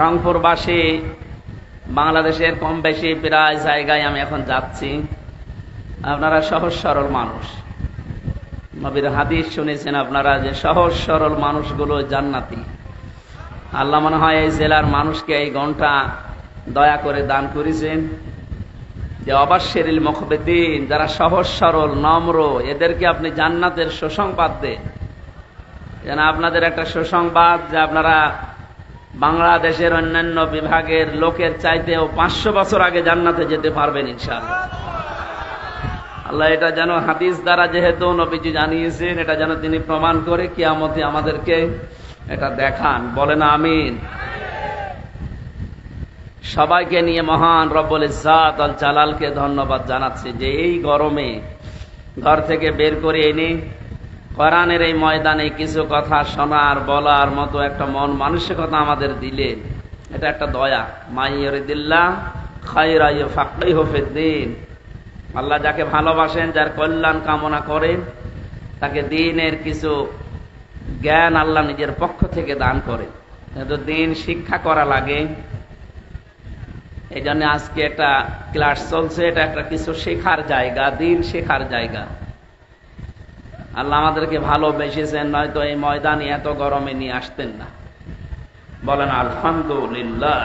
রংপুরবাসী, বাংলাদেশের কম বেশি প্রায় জায়গায় আমি এখন যাচ্ছি। আপনারা সহজ সরল মানুষ, নবীর হাদিস শুনেছেন আপনারা যে সহজ সরল মানুষগুলো জান্নাতি। আল্লাহ মনে হয় এই জেলার মানুষকে এই ঘন্টা দয়া করে দান করেছেন যে অবাশশিরিল মুখবিতিন, যারা সহজ সরল নম্র, এদেরকে আপনি জান্নাতের সুসংবাদ দেন। যেন আপনাদের একটা সুসংবাদ যে আপনারা বাংলাদেশের অন্যান্য বিভাগের লোকের চাইতেও 500 বছর আগে জান্নাতে যেতে পারবেন ইনশাআল্লাহ। আল্লাহ এটা যেন হাদিস দ্বারা যেহেতু নবীজি জানিয়েছেন, এটা যেন তিনি প্রমাণ করে কিয়ামতে আমাদেরকে এটা দেখান। বলেন আমিন। সবাইকে নিয়ে মহান রব্বুল ইজ্জাত আল জালালকে ধন্যবাদ জানাচ্ছি যে এই গরমে ঘর থেকে বের করে এনে কোরআনের এই ময়দানে কিছু কথা শোনার বলার মতো একটা মন মানসিকতা আমাদের দিলেন, এটা একটা দয়া। মাই ইউরিদিল্লাহ খায়রা ইউফাক্কিহু ফিদ্দীন। আল্লাহ যাকে ভালোবাসেন, যার কল্যাণ কামনা করেন, তাকে দ্বীনের কিছু জ্ঞান আল্লাহ নিজের পক্ষ থেকে দান করে। কিন্তু দ্বীন শিক্ষা করা লাগে, এই জন্য আজকে একটা ক্লাস চলছে, এটা একটা কিছু শেখার জায়গা, দ্বীন শেখার জায়গা। আল্লাহ আমাদেরকে ভালোবেসেছেন, নয়তো এই ময়দানে এত গরমে নিয়ে আসতেন না। বলেন আলহামদুলিল্লাহ।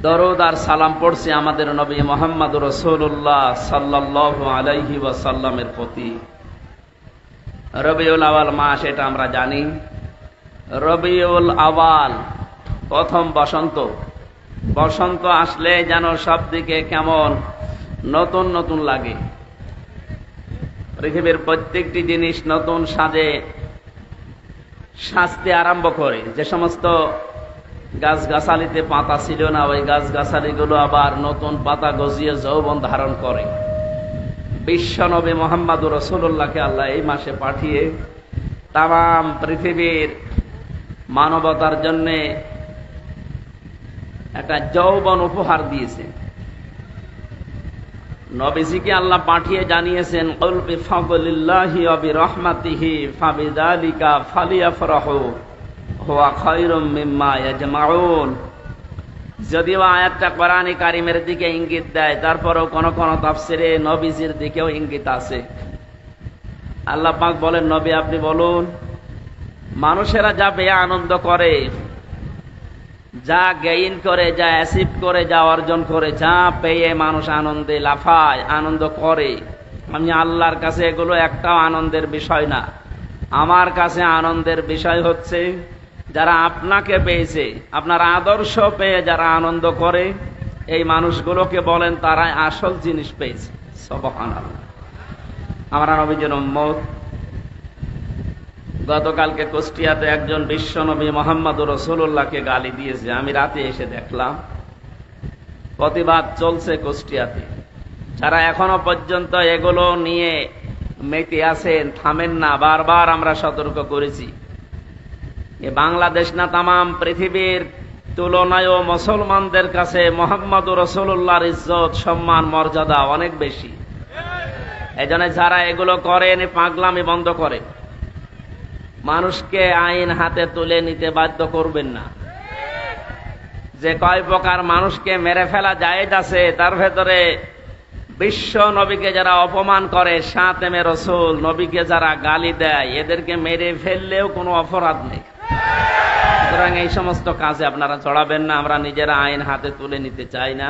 দরুদ আর সালাম পড়ছি আমাদের নবী মুহাম্মদ রাসূলুল্লাহ সাল্লাল্লাহু আলাইহি ওয়াসাল্লামের প্রতি। রবিউল আওয়াল মাস, এটা আমরা জানি। রবিউল আওয়াল প্রথম বসন্ত। বসন্ত আসলে যেন সব দিকে কেমন নতুন নতুন লাগে। পৃথিবীর প্রত্যেকটি জিনিস নতুন সাজে সাজতে আরম্ভ করে। যে সমস্ত গাছগাছালিতে পাতা ছিল না, ওই গাছগাছালিগুলো আবার নতুন পাতা গজিয়ে যৌবন ধারণ করে। বিশ্ব নবী মুহাম্মদুর রাসূলুল্লাহকে আল্লাহ এই মাসে পাঠিয়ে তাম পৃথিবীর মানবতার জন্য একটা যৌবন উপহার দিয়েছে। নবীজিকে আল্লাহ পাঠিয়ে জানিয়েছেন, কুল বিফাদলিল্লাহি ওয়া বিরহমাতিহি ফাবিযালিকা ফালিয়াফরাহু হুয়া খায়রুম মিম্মা ইয়াজমাউন। যদিও আয়াতটা কোরআনে কারিমের দিকে ইঙ্গিত দেয়, তারপরেও কোন কোন তাফসিরে নবীজির দিকেও ইঙ্গিত আছে। আল্লাহ পাক বলেন, নবী আপনি বলুন, মানুষেরা যা পেয়ে আনন্দ করে, যা গেইন করে, যা অ্যাচিভ করে, যা অর্জন করে, যা পেয়ে মানুষ আনন্দে লাফায়, আনন্দ করে, আমি আল্লাহর কাছে এগুলো একটাও আনন্দের বিষয় না। আমার কাছে আনন্দের বিষয় হচ্ছে যারা আপনাকে পেয়েছে, আপনার আদর্শ পেয়ে যারা আনন্দ করে, এই মানুষগুলোকে বলেন তারাই আসল জিনিস পেয়েছে। সুবহানাল্লাহ। আমরা নবীজির উম্মত। গতকালকে কুষ্টিয়াতে একজন বিশ্ব নবী মুহাম্মদুর রাসূলুল্লাহকে গালি দিয়েছে, আমি রাতে এসে দেখলাম। প্রতিবাদ চলছে কুষ্টিয়াতে। যারা এখনো পর্যন্ত এগুলো নিয়ে মেতে আছেন, থামেন না। বারবার আমরা সতর্ক করেছি, এ বাংলাদেশ না তামাম পৃথিবীর তুলনায়ও মুসলমানদের কাছে মুহাম্মদুর রাসূলুল্লাহর ইজ্জত, সম্মান, মর্যাদা অনেক বেশি। এজন্য যারা এগুলো করেন, পাগলামি বন্ধ করে। মানুষকে আইন হাতে তুলে নিতে বাধ্য করবেন না। যে কয় প্রকার মানুষকে মেরে ফেলা জায়েজ আছে, তার ভেতরে বিশ্ব নবীকে যারা অপমান করে, শাতেমে রাসূল নবীকে যারা গালি দেয়, এদেরকে মেরে ফেললেও কোনো অপরাধ নেই। সুতরাং এই সমস্ত কাজে আপনারা জড়াবেন না। আমরা নিজেরা আইন হাতে তুলে নিতে চাই না।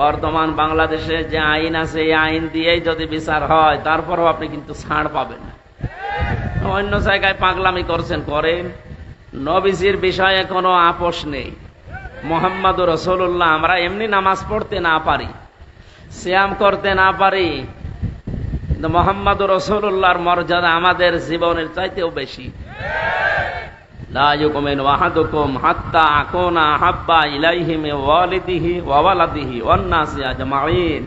বর্তমান বাংলাদেশে যে আইন আছে, এই আইন দিয়েই যদি বিচার হয়, তারপরও আপনি কিন্তু ছাড় পাবেন না। অন্য জায়গায় পাগলামি করছেন, করেন। নবীজির বিষয়ে কোনো আপোষ নেই। মুহাম্মদুর রাসূলুল্লাহ, আমরা এমনি নামাজ পড়তে না পারি, সিয়াম করতে না পারি, কিন্তু মুহাম্মদুর রাসূলুল্লাহর মর্যাদা আমাদের জীবনের চাইতেও বেশি। লা ইউমিনু আহাদুকুম হাত্তা আকুনা হাব্বা ইলাইহি মিন ওয়ালিদিহি ওয়া ওয়ালাদিহি ওয়ান নাসি আজমাইন।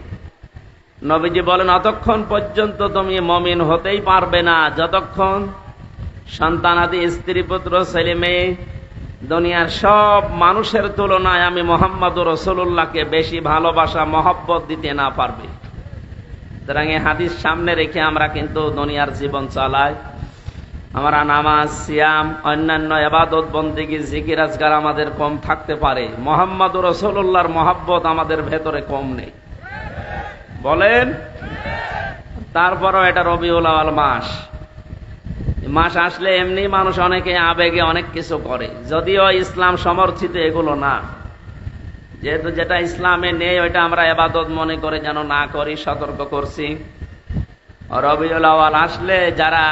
নবীজি বলেন, অতক্ষণ পর্যন্ত তুমি মুমিন হতেই পারবে না যতক্ষণ সন্তানাদি, স্ত্রী, পুত্র, ছেলে মেয়ে, দুনিয়ার সব মানুষের তুলনায় আমি মুহাম্মদুর রাসূলুল্লাহকে বেশি ভালোবাসা, মহব্বত দিতে না পারবে। সুতরাং এই হাদিস সামনে রেখে আমরা কিন্তু দুনিয়ার জীবন চালাই। আমরা নামাজ, সিয়াম, অন্যান্য ইবাদত বন্দেগী, জিকির আজকার আমাদের কম থাকতে পারে, মুহাম্মদুর রাসূলুল্লাহর মহব্বত আমাদের ভেতরে কম নেই, বলেন? তারপরও এটা রবিউল আউয়াল মাস। মাস আসলে এমনি মানুষ অনেকে আবেগে অনেক কিছু করে, যদিও ইসলাম সমর্থিত এগুলো না। যেহেতু যেটা ইসলামে নেই ওইটা আমরা ইবাদত মনে করে যেন না করি, সতর্ক করছি। রবিউল আউয়াল আসলে যারা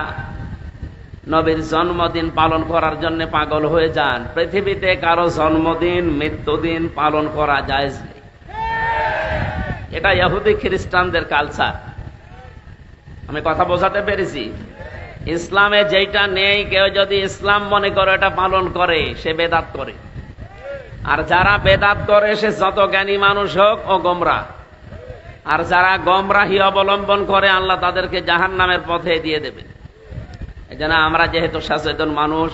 নবীর জন্মদিন পালন করার জন্য পাগল হয়ে যান, পৃথিবীতে কারো জন্মদিন মৃত্যুদিন পালন করা জায়েজ নেই। এটা ইহুদি খ্রিস্টানদের কালচার। আমি কথা বোঝাতে পেরেছি? ইসলামে যেটা নেই, কেউ যদি ইসলাম মনে করে এটা পালন করে, সে বেদাত করে। আর যারা বেদাত করে সে যত জ্ঞানী মানুষ হোক ও গোমরা। আর যারা গোমরাহি অবলম্বন করে আল্লাহ তাদেরকে জাহান্নামের পথে দিয়ে দেবে। এই জন্য আমরা যেহেতু সচেতন মানুষ,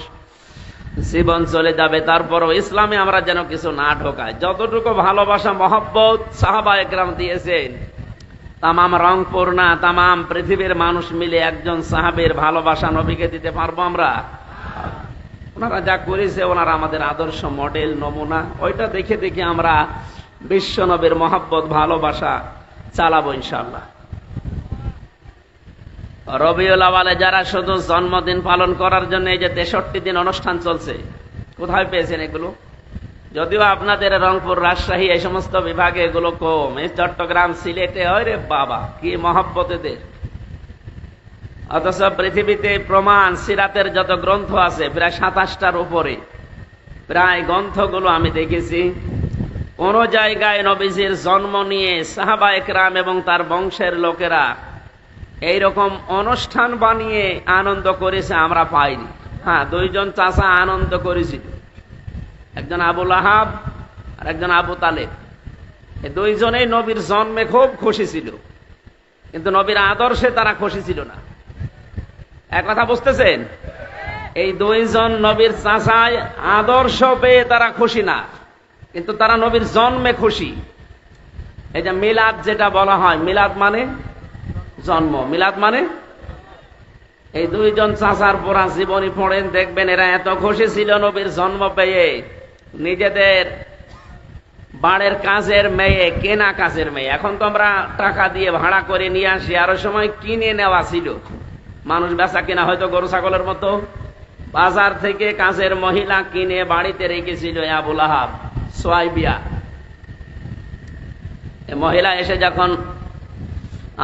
জীবন চলে যাবে, তারপরও ইসলামে আমরা যেন কিছু না ঢোকাই। যতটুকু ভালোবাসা মহব্বত সাহাবায়ে কেরাম দিয়েছেন, তামাম রংপুর না তামাম পৃথিবীর মানুষ মিলে একজন সাহাবীর ভালোবাসা নবীকে দিতে পারবো আমরা? ওনারা যা করেছে, ওনারা আমাদের আদর্শ মডেল, নমুনা। ওইটা দেখে দেখে আমরা বিশ্ব নবীর মহব্বত ভালোবাসা চালাবো ইনশাআল্লাহ। রবিউল আউয়ালে যারা শুধু জন্মদিন পালন করার জন্য এই যে 63 দিন অনুষ্ঠান চলছে, কোথায় পেয়েছেন এগুলো? যদিও আপনাদের রংপুর, রাজশাহী এই সমস্ত বিভাগে এগুলো কম, এই চট্টগ্রাম, সিলেটে ওরে বাবা কি মহব্বত এদের। অথচ পৃথিবীতে প্রমাণ, সিরাতের যত গ্রন্থ আছে প্রায় 27টার উপরে, প্রায় গ্রন্থগুলো আমি দেখেছি, কোন জায়গায় নবীজির জন্ম নিয়ে সাহাবায়ে কেরাম এবং তার বংশের লোকেরা এইরকম অনুষ্ঠান বানিয়ে আনন্দ করেছে আমরা পাইনি। হ্যাঁ, দুইজন চাচা আনন্দ করেছিল, একজন আবু লাহাব আর একজন আবু তালেব। এই দুইজনেই নবীর জন্মে খুব খুশি ছিল, কিন্তু নবীর আদর্শে তারা খুশি ছিল না। এক কথা বুঝতেছেন? এই দুইজন নবীর চাচায় আদর্শ পেয়ে তারা খুশি না, কিন্তু তারা নবীর জন্মে খুশি। এই যে মিলাদ যেটা বলা হয়, মিলাদ মানে জন্ম, মিলাদ মানে, এই দুইজন চাচার পুরা জীবনী পড়েন, দেখবেন এরা এত খুশি ছিল নবীর জন্ম পেয়ে, নিজেদের বাড়ির কাজের মেয়ে, কেনা কাজের মেয়ে, এখন তো আমরা টাকা দিয়ে ভাড়া করে নিয়ে আসি, আরো সময় কিনে নেওয়া ছিল। মানুষ বেচা কিনা হয়তো গরু ছাগলের মতো, বাজার থেকে কাজের মহিলা কিনে বাড়িতে রেখেছিল আবু লাহাব, সোয়াইবিয়া। মহিলা এসে যখন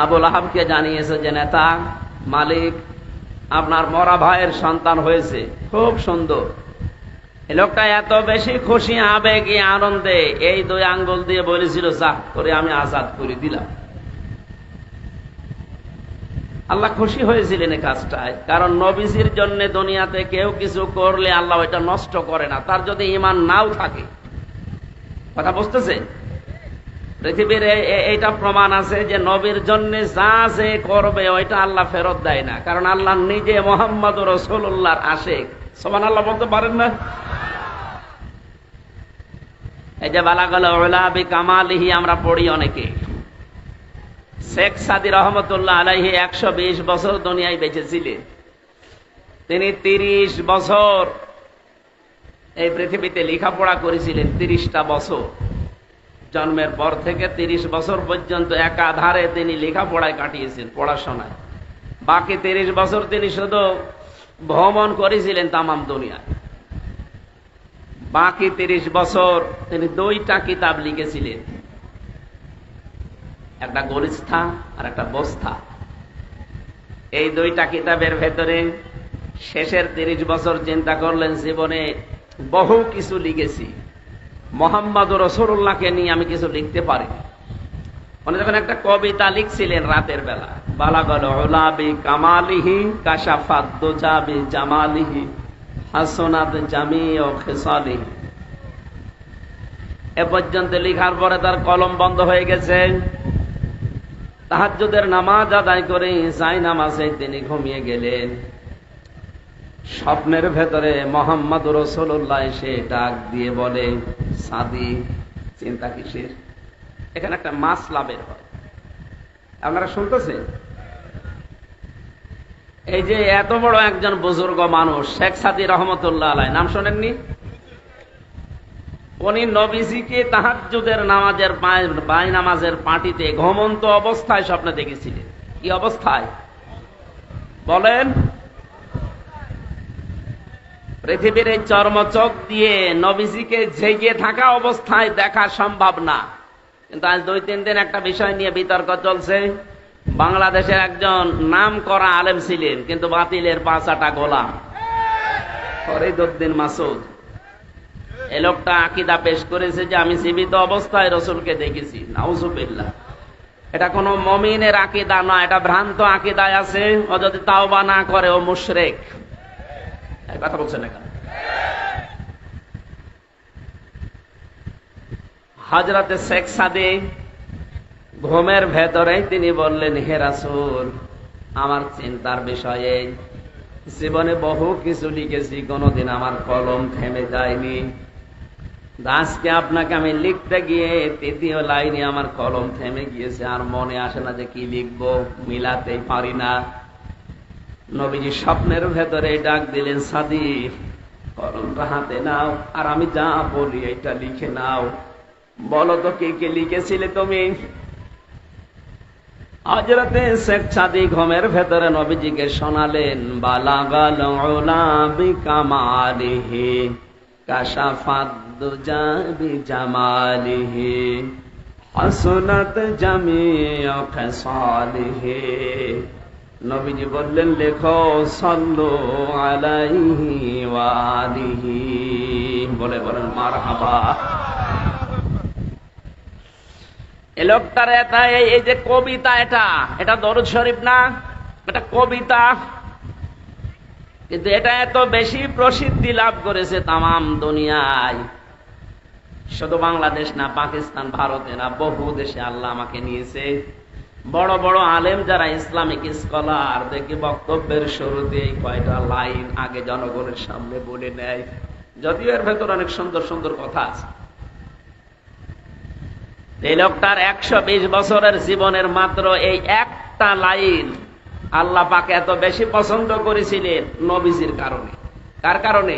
আবু লাহাবকে জানিয়েছে যে নেতা, মালিক, আপনার মরা ভাইয়ের সন্তান হয়েছে, খুব সুন্দর। এই লোকটা এত বেশি খুশি, আবেগে, আনন্দে এই 2 আঙ্গুল দিয়ে বলেছিল, যা করে আমি আজাদ করে দিলাম। আল্লাহ খুশি হয়েছিলেন এই কাজটায়, কারণ নবীজির জন্য দুনিয়াতে কেউ কিছু করলে আল্লাহ ওইটা নষ্ট করে না, তার যদি ঈমান নাও থাকে। কথা বুঝতেছে? পৃথিবীর এইটা প্রমাণ আছে যে নবীর জন্য যা যে করবে ওইটা আল্লাহ ফেরত দেয় না, কারণ আল্লাহ নিজে মুহাম্মদুর রাসূলুল্লাহর আশিক। সুবহানাল্লাহ বলতে পারেন না? এই যে বালাগাল উলা বিকামালিহি আমরা পড়ি অনেকে। শেখ সাদী রহমতুল্লাহ আলাইহি 120 বছর দুনিয়ায় বেঁচে ছিলেন। তিনি 30 বছর এই পৃথিবীতে লেখাপড়া করেছিলেন। 30টা বছর, জন্মের পর থেকে 30 বছর পর্যন্ত একাধারে তিনি লেখাপড়ায় কাটিয়েছেন, পড়াশোনায়। বাকি 30 বছর তিনি শুধু ভ্রমণ করেছিলেন তামাম দুনিয়ায়। বাকি 30 বছর তিনি 2টা কিতাব লিখেছিলেন, একটা গরিস্থা আর একটা বস্থা। এই 2টা কিতাবের ভেতরে শেষের 30 বছর চিন্তা করলেন, জীবনে বহু কিছু লিখেছি, মুহাম্মদুর রাসূলুল্লাহকে নিয়ে আমি কিছু লিখতে পারি। উনি যখন একটা কবিতা লিখছিলেন রাতের বেলা, বালাগাল উলা বিকামালিহি কাশাফাত দুজা বিজামালিহি হাসনাত জামিউ খিসালিহি, এ পর্যন্ত লেখার পরে তার কলম বন্ধ হয়ে গেছে। তাহাজ্জুদের নামাজ আদায় করে যাই নামাজে তিনি ঘুমিয়ে গেলেন। স্বপ্নের ভেতরে মুহাম্মদুর রাসূলুল্লাহ এসে ডাক দিয়ে বলে, সাদি, চিন্তা কিসের? এখানে একটা মাসলা বের হয়, আপনারা শুনতেছেন? এই যে এত বড় একজন বুজুর্গ মানুষ শেখ সাদী রহমতুল্লাহ আলাইহি, নাম শোনেননি? উনি নবীজিকে তাহাজ্জুদের নামাজের বাই নামাজের পার্টিতে ঘুমন্ত অবস্থায় স্বপ্নে দেখেছিলেন। কি অবস্থায় বলেন? পৃথিবীর এই চর্মচোখ দিয়ে নবীজিকে জেগে থাকা অবস্থায় দেখা সম্ভব না। কিন্তু আজ 2-3 দিন একটা বিষয় নিয়ে বিতর্ক চলছে। বাংলাদেশের একজন নাম করা আলেম ছিলেন, কিন্তু বাতিলের 5 গোলাম, ফরিদউদ্দিন মাসুদ। এই লোকটা আকীদা পেশ করেছে যে আমি জীবিত অবস্থায় রসুলকে দেখেছি। নাউজুবিল্লাহ। এটা কোনো মুমিনের আকীদা নয়, এটা ভ্রান্ত আকীদায় আছে। ও যদি তাওবা না করে ও মুশরিক। এই কথা বলছেন না কেন? হযরতে শেখ সাদী ঘুমের ভেতরেই তিনি বললেন, হে রাসূল, আমার চিন্তার বিষয়ে জীবনে বহু কিছু লিখেছি, কোনোদিন আমার কলম থেমে যায়নি। আজকে আপনাকে আমি লিখতে গিয়ে 3য় লাইনে আমার কলম থেমে গিয়েছে, আর মনে আসে না যে কি লিখবো, মিলাতেই পারি না। নবীজি স্বপ্নের ভেতরে ডাক দিলেন, সাদী, কলমটা হাতে নাও, আর আমি যা বলি এটা লিখে নাও। বলো তো কে কে লিখেছিলে তুমি? হযরতে শেখ সাদী ঘুমের ভেতরে নবীজিকে শোনালেন, বালাগাল উলা বিকামালিহি কাশাফাদ দুজা বিজামালিহি হাসনাত জামিউ খিসালিহি। নবীজি বললেন, লেখো সাল্লু আলাইহি ওয়া আলিহি। বলে বলেন মারহাবা। এই লোকটার এই যে কবিতা, এটা দরুদ শরীফ না, এটা কবিতা। কিন্তু এটা এত বেশি প্রসিদ্ধি লাভ করেছে তামাম দুনিয়ায়, শুধু বাংলাদেশ না, পাকিস্তান, ভারতে না, বহু দেশে আল্লাহ আমাকে নিয়েছে। বড় বড় আলেম যারা ইসলামিক স্কলার, দেখি বক্তব্যের শুরুতে এই কয়টা লাইন আগে জনগণের সামনে বলে নেয়, যদিও এর ভেতর অনেক সুন্দর সুন্দর কথা আছে। এই লোকটার 120 বছরের জীবনের মাত্র এই একটা লাইন আল্লাহ পাক এত বেশি পছন্দ করেছিলেন নবীজির কারণে। কার কারণে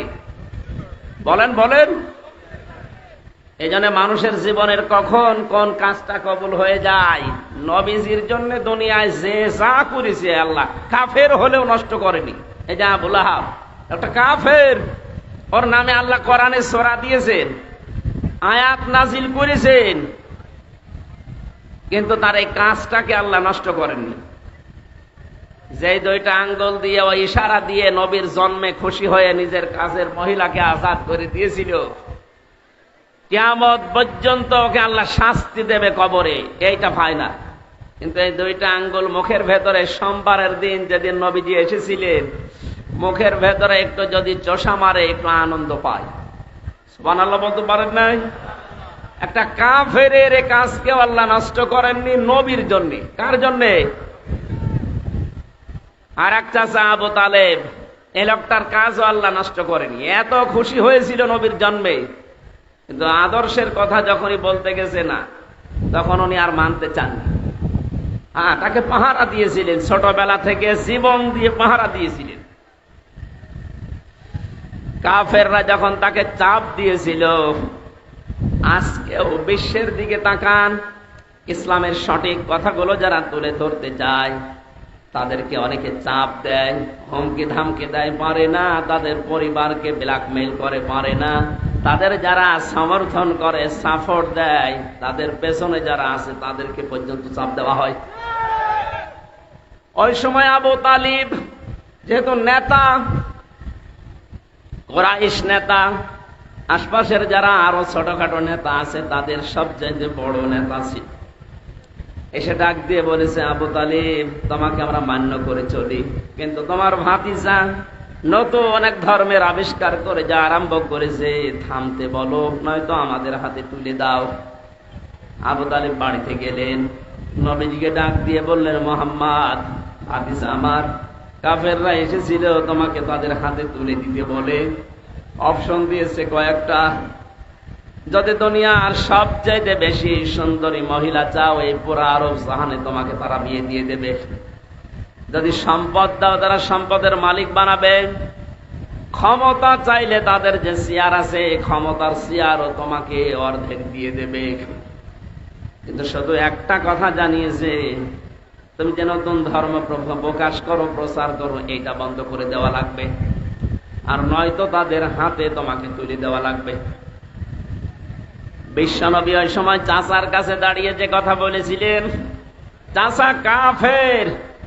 বলেন বলেন? এই জন্য মানুষের জীবনের কখন কোন কাজটা কবুল হয়ে যায়, নবীজির জন্য দুনিয়ায় যে যা করেছে আল্লাহ, কাফের হলেও নষ্ট করেনি। এই যে আবু লাহাব একটা কাফের, ওর নামে আল্লাহ কোরআনে সূরা দিয়েছেন, আয়াত নাজিল করেছেন, কিন্তু তার এই কাজটাকে আল্লাহ নষ্ট করেননি। যে 2টা আঙ্গুল দিয়ে ওই ইশারা দিয়ে নবীর জন্মে খুশি হয়ে নিজের কাজের মহিলাকে আজাদ করে দিয়েছিল, কিয়ামত পর্যন্ত ওকে আল্লাহ শাস্তি দেবে কবরে, এইটা ফাইনাল। কিন্তু এই 2টা আঙ্গুল মুখের ভেতরে সোমবারের দিন যেদিন নবীজি এসেছিলেন, মুখের ভেতরে একটু যদি চোষা মারে একটু আনন্দ পায়। সুবহানাল্লাহ বলতে পারেন নাই? একটা কাফেরের কাজকে আল্লাহ নষ্ট করেননি নবীর জন্য। কার জন্য? আর এক চাচা আবু তালেব, এই লোকটার কাজও আল্লাহ নষ্ট করেনি। এত খুশি হয়েছিল নবীর জন্মে, কিন্তু আদর্শের কথা যখনই বলতে গেছে না, তখন উনি আর মানতে চাননি। তাকে পাহারা দিয়েছিলেন, ছোটবেলা থেকে জীবন দিয়ে পাহারা দিয়েছিলেন। কাফেররা যখন তাকে চাপ দিয়েছিল, আজকেও বিশ্বের দিকে তাকান, ইসলামের সঠিক কথাগুলো যারা তুলে ধরতে চায় তাদেরকে অনেকে চাপ দেয়, হুমকি ধামকি দেয়, পারে না। তাদের পরিবারকে ব্ল্যাকমেইল করে, পারে না। তাদের যারা সমর্থন করে, সাপোর্ট দেয়, তাদের পেছনে যারা আছে তাদেরকে পর্যন্ত চাপ দেওয়া হয়। ওই সময় আবু তালিব যেহেতু নেতা, কুরাইশ নেতা, আশপাশের যারা আরো ছোটখাটো নেতা আছে তাদের সবচেয়ে বড় নেতা ছিল। এসে ডাক দিয়ে বলেছে, আবু তালিব, তোমাকে আমরা মান্য করে চলি, কিন্তু তোমার ভাতিজা নতুন অনেক ধর্মের আবিষ্কার করে যা আরম্ভ করেছে, থামতে বলো, নয়তো আমাদের হাতে তুলে দাও। আবু তালিব বাড়িতে গেলেন, নবীজিকে ডাক দিয়ে বললেন, মুহাম্মদ, ভাতিজা আমার, কাফেররা এসেছিল তোমাকে তাদের হাতে তুলে দিতে বলে, অপশন দিয়েছে কয়েকটা। যদি দুনিয়ার সবচাইতে বেশি সুন্দরী মহিলা চাও, এই পুরো আরব জাহানে তোমাকে তারা বিয়ে দিয়ে দেবে। যদি সম্পদ দাও তারা সম্পদের মালিক বানাবে, ক্ষমতা চাইলে তাদের যে চেয়ার আছে ক্ষমতার চেয়ারও তোমাকে অর্ধেক দিয়ে দেবে। কিন্তু শুধু একটা কথা জানিয়েছে, তুমি যে নতুন ধর্ম প্রকাশ করো, প্রচার করো, এইটা বন্ধ করে দেওয়া লাগবে, আর নয়তো তাদের হাতে তোমাকে তুলে দেওয়া লাগবে। বিশ্বনবী ওই সময় চাচার কাছে দাঁড়িয়ে যে কথা বলেছিলেন, চাচা কাফের,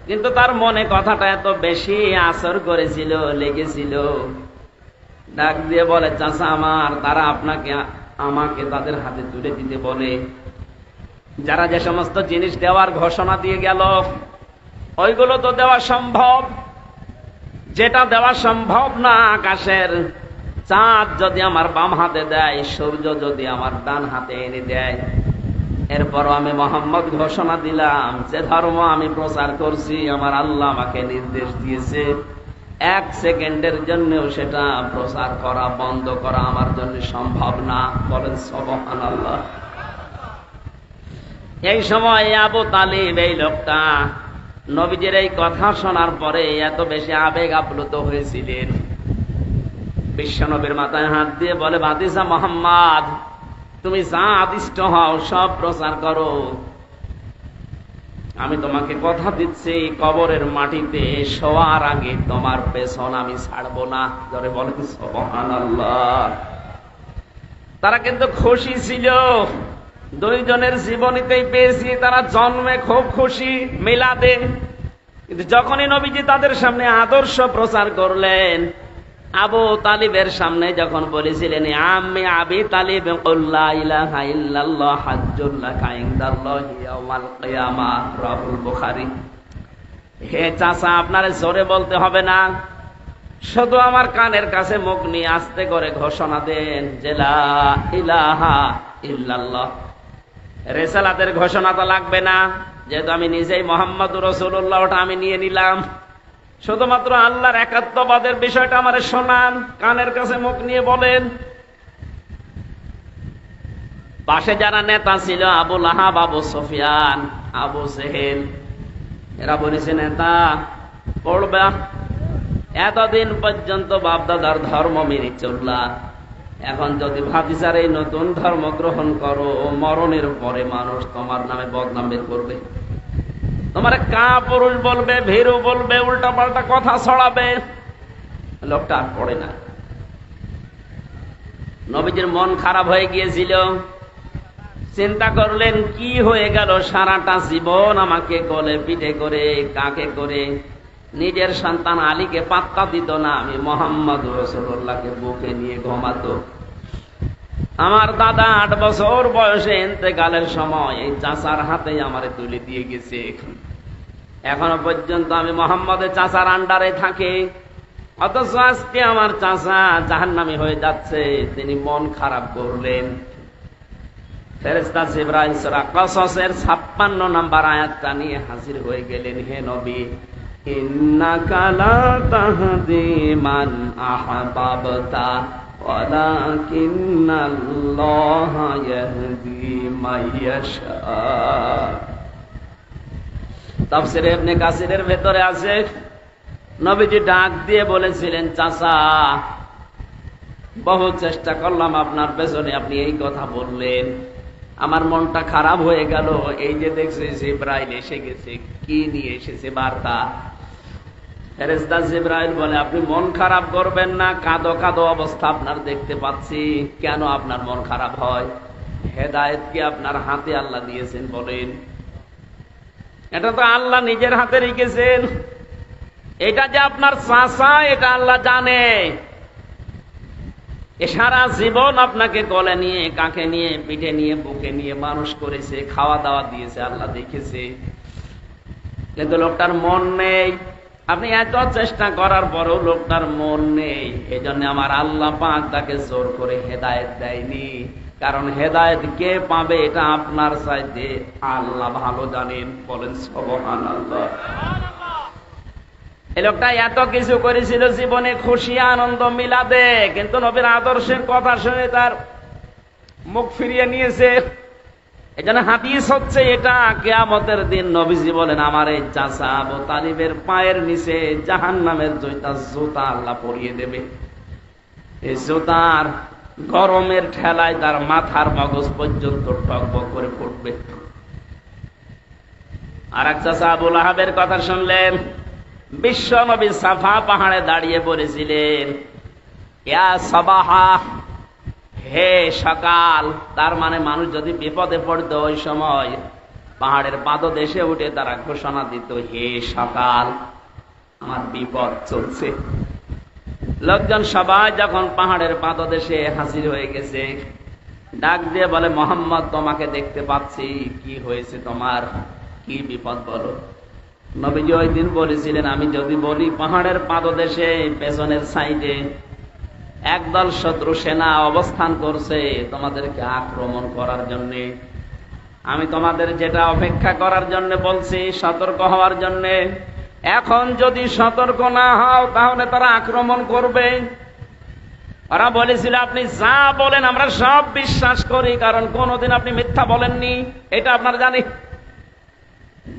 কিন্তু তার মনে কথাটা এত বেশি আসর করেছিল, লেগেছিল। ডাক দিয়ে বলে, চাচা আমার, তারা আমাকে তাদের হাতে তুলে দিতে বলে। যারা যে সমস্ত জিনিস দেওয়ার ঘোষণা দিয়ে গেল ওইগুলো তো দেওয়া সম্ভব, যেটা দেওয়া সম্ভব না, আকাশের চাঁদ যদি আমার বাম হাতে দেয়, সূর্য যদি আমার ডান হাতে এনে দেয়, এরপরও আমি মোহাম্মদ ঘোষণা দিলাম যে ধর্ম আমি প্রচার করছি, আমার আল্লাহ আমাকে নির্দেশ দিয়েছে, 1 সেকেন্ডের জন্যও সেটা প্রচার করা বন্ধ করা আমার জন্য সম্ভব না। বলেন সুবহানাল্লাহ। এই সময় আবু তালিব, এই লোকটা নবীজির এই কথা শোনার পরে এত বেশি আবেগ আপ্লুত হয়েছিলেন, বিশ্বনবীর মাথায় হাত দিয়ে বলে, ভাতিজা মুহাম্মদ, তুমি যা আদিষ্ট হও সব প্রচার করো, আমি তোমাকে কথা দিচ্ছি কবরের মাটিতে শোয়ার আগে তোমার পেছন আমি ছাড়বো না। ধরে বলেন সুবহানাল্লাহ। তারা কিন্তু খুশি ছিল, দুইজনের জীবনীতেই পেয়েছি তারা জন্মে খুব খুশি মিলাদে, কিন্তু যখনই নবীজি তাদের সামনে আদর্শ প্রচার করলেন, আবু তালিবের সামনে যখন বলেছিলেন, আমি আবি তালিব লা ইলাহা ইল্লাল্লাহ হাজ্জুল লাকা ইনদাল্লাহি ইয়াউমাল কিয়ামাহ, রাহুল বুখারী। হে চাচা, আপনারে জোরে বলতে হবে না, শুধু আমার কানের কাছে মুখ নিয়ে আস্তে করে ঘোষণা দেন যে লা ইলাহা ইল্লাল্লাহ। রিসালাতের ঘোষণা তো লাগবে না, যেহেতু আমি নিজেই মুহাম্মদুর রাসূলুল্লাহ, ওটা আমি নিয়ে নিলাম। শুধুমাত্র আল্লাহর একাত্মবাদের বিষয়টা আমারে শোনান, কানের কাছে মুখ নিয়ে বলেন। পাশে যারা নেতা ছিল, আবু লাহাব, আবু সুফিয়ান, আবু জেহেল, এরা বলেছে, নেতা পড়বা, এতদিন পর্যন্ত বাপদাদার ধর্ম মেনে চললা, এখন যদি ভাতিজার এই নতুন ধর্ম গ্রহণ করো, মরণের পরে মানুষ তোমার নামে বদনাম বের করবে, তোমার কাপুরুষ বলবে, ভীরু বলবে, উল্টা পাল্টা কথা ছড়াবে। লোকটা আর পড়ে না। নবীজির মন খারাপ হয়ে গিয়েছিল, চিন্তা করলেন কি হয়ে গেল, সারাটা জীবন আমাকে কোলে পিঠে করে, কাকে করে, নিজের সন্তান আলীকে পাত্তা দিত না, আমি মুহাম্মদ রাসূলুল্লাহকে বুকে নিয়ে ঘুমাতো। আমার দাদা 8 বছর বয়সে ইন্তেকালের সময় এই চাচার হাতে আমারে তুলে দিয়ে গেছে, এখনো পর্যন্ত আমি মুহাম্মদের চাচার আন্ডারে থাকি, অথচ আজকে আমার চাচা জাহান্নামী হয়ে যাচ্ছে। তিনি মন খারাপ করলেন। ফেরেশতা জিবরাইল সূরা কসসের 56 নম্বর আয়াতটা নিয়ে হাজির হয়ে গেলেন, হে নবী, ইন্নাকা লা তাহদি মান আহবাবতা ওয়ালাকিন্নাল্লাহা ইয়াহদি মান ইয়াশা। তাফসীরে ইবনে কাসিরের ভেতরে আছে, নবীজি ডাক দিয়ে বলেছিলেন, চাচা, বহু চেষ্টা করলাম আপনার পেছনে, আপনি এই কথা বললেন, আমার মনটা খারাপ হয়ে গেল। এই যে দেখছি জিবরাইল এসে গেছে, কি নিয়ে এসেছে বার্তা? ফেরেশতা জিবরাইল বলে, আপনি মন খারাপ করবেন না, কাঁদো কাঁদো অবস্থা আপনার দেখতে পাচ্ছি, কেন আপনার মন খারাপ হয়? হেদায়েত কি আপনার হাতে আল্লাহ দিয়েছেন বলেন? এটা তো আল্লাহ নিজের হাতে রেখেছেন। এটা যে আপনার চাচা, এটা আল্লাহ জানে। সারা জীবন আপনাকে কোলে নিয়ে, কাকে নিয়ে, পিঠে নিয়ে, বুকে নিয়ে মানুষ করেছে, খাওয়া দাওয়া দিয়েছে, আল্লাহ দেখেছে, কিন্তু লোকটার মন নেই। আপনি এত চেষ্টা করার পরেও লোকটার মন নেই। এই জন্য আমার আল্লাহ পাক তাকে জোর করে হেদায়েত দেয়নি, কারণ হেদায়েত কে পাবে এটা আপনার চাইতে আল্লাহ ভালো জানেন। বলেন সুবহানাল্লাহ। এই লোকটা এত কিছু করেছিল জীবনে, খুশি আনন্দ মিলাদে, কিন্তু নবীর আদর্শের কথা শুনে তার মুখ ফিরিয়ে নিয়েছে। এজন্য হাদিস হচ্ছে এটা, কিয়ামতের দিন নবীজি বলেন আমার এই চাচা আবু তালিবের পায়ের নিচে জাহান্নামের জুতা আল্লাহ পরিয়ে দেবে। এই জুতার গরমের ঠেলায় তার মাথার মগজ পর্যন্ত টকবক করে ফুটবে। আর এক চাচা আবু লাহাবের কথা শুনলেন, বিশ্ব নবী সাফা পাহাড়ে দাঁড়িয়ে বলেছিলেন, ইয়া সাবাহা, হে সকাল। তার মানে মানুষ যদি বিপদে পড়তো ওই সময় পাহাড়ের পাদদেশে উঠে তারা ঘোষণা দিত, হে সকাল, আমার বিপদ চলছে। লোকজন সবাই যখন পাহাড়ের পাদদেশে হাজির হয়ে গেছে, ডাক দিয়ে বলে, মোহাম্মদ তোমাকে দেখতে পাচ্ছি, কি হয়েছে তোমার, কি বিপদ বলো। নবীজি ওই দিন বলেছিলেন, আমি যদি বলি পাহাড়ের পাদদেশে পেছনের সাইডে একদল শত্রু সেনা অবস্থান করছে তোমাদেরকে আক্রমণ করার জন্য, আমি তোমাদের যেটা অপেক্ষা করার জন্য বলছি, সতর্ক হওয়ার জন্য, এখন যদি সতর্ক না হও তাহলে তারা আক্রমণ করবে। ওরা বলেছিল, আপনি যা বলেন আমরা সব বিশ্বাস করি, কারণ কোনদিন আপনি মিথ্যা বলেননি, এটা আপনারা জানি।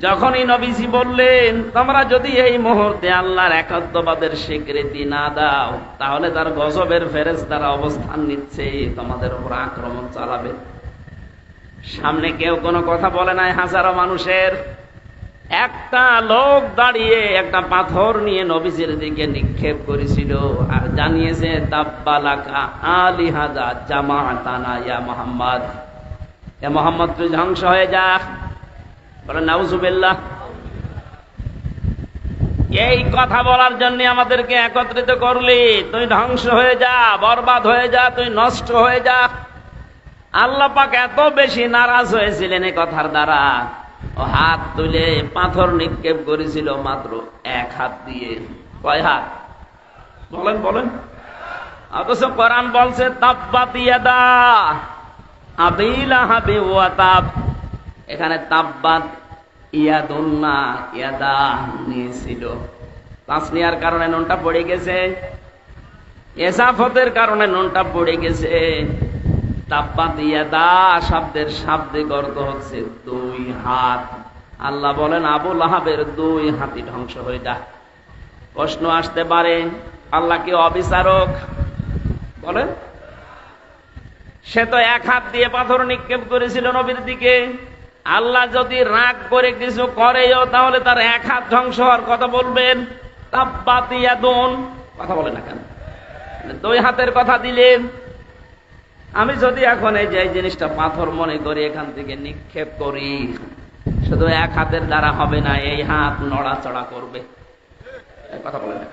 যখনই নবীজি বললেন, তোমরা যদি এই মুহূর্তে আল্লাহর একাত্মবাদের স্বীকৃতি না দাও, তাহলে তার গজবের ফেরেশতারা অবস্থান নিচ্ছে, তোমাদের উপর আক্রমণ চালাবে। সামনে কেউ কোনো কথা বলে নাই, হাজারো মানুষের। একটা লোক দাঁড়িয়ে একটা পাথর নিয়ে নবীজির দিকে নিক্ষেপ করেছিল আর জানিয়েছে, তাব্বালাকা আলিহাদা জামাতানা ইয়া মুহাম্মদ, এ মুহাম্মদ তুই ধ্বংস হয়ে যা। বলেন নাউজুবিল্লাহ। এই কথা বলার জন্য আমাদেরকে একত্রিত করলি, তুই ধ্বংস হয়ে যা, বরবাদ হয়ে যা, তুই নষ্ট হয়ে যা। আল্লাহ পাক এত বেশি নারাজ হয়েছিলেন এই কথার দ্বারা, ও হাত তুলে পাথর নিক্ষেপ করেছিল মাত্র এক হাত দিয়ে। কয় হাত বলেন বলেন? অথচ কোরআন বলছে, তাব্বাত ইয়াদা আবি লাহাবি ওয়া তাব। এখানে তাব্বাত ইয়াদুন্না, ইয়াদা নিয়েছিল, তাসনিয়ার কারণে নুনটা পড়ে গেছে, এসাফতের কারণে নুনটা পড়ে গেছে। তাব্বাত ইয়াদা শব্দের শাব্দিক অর্থ হচ্ছে দুই হাত। আল্লাহ বলেন আবু লাহাবের দুই হাতই ধ্বংস হয়ে যা। প্রশ্ন আসতে পারে, আল্লাহ কি অবিচারক? বলেন, সে তো এক হাত দিয়ে পাথর নিক্ষেপ করেছিল নবীর দিকে। আল্লাহ যদি রাগ করে কিছু করেও, তাহলে তার এক হাত ধ্বংস হওয়ার কথা বলবেন? তাব্বাত ইয়াদুন কথা বলে না কেন? দুই হাতের কথা দিলেন। আমি যদি এখন এই যে এই জিনিসটা পাথর মনে করি, এখান থেকে নিক্ষেপ করি, শুধু এক হাতের দ্বারা হবে না, এই হাত নড়াচড়া করবে। কথা বলে না।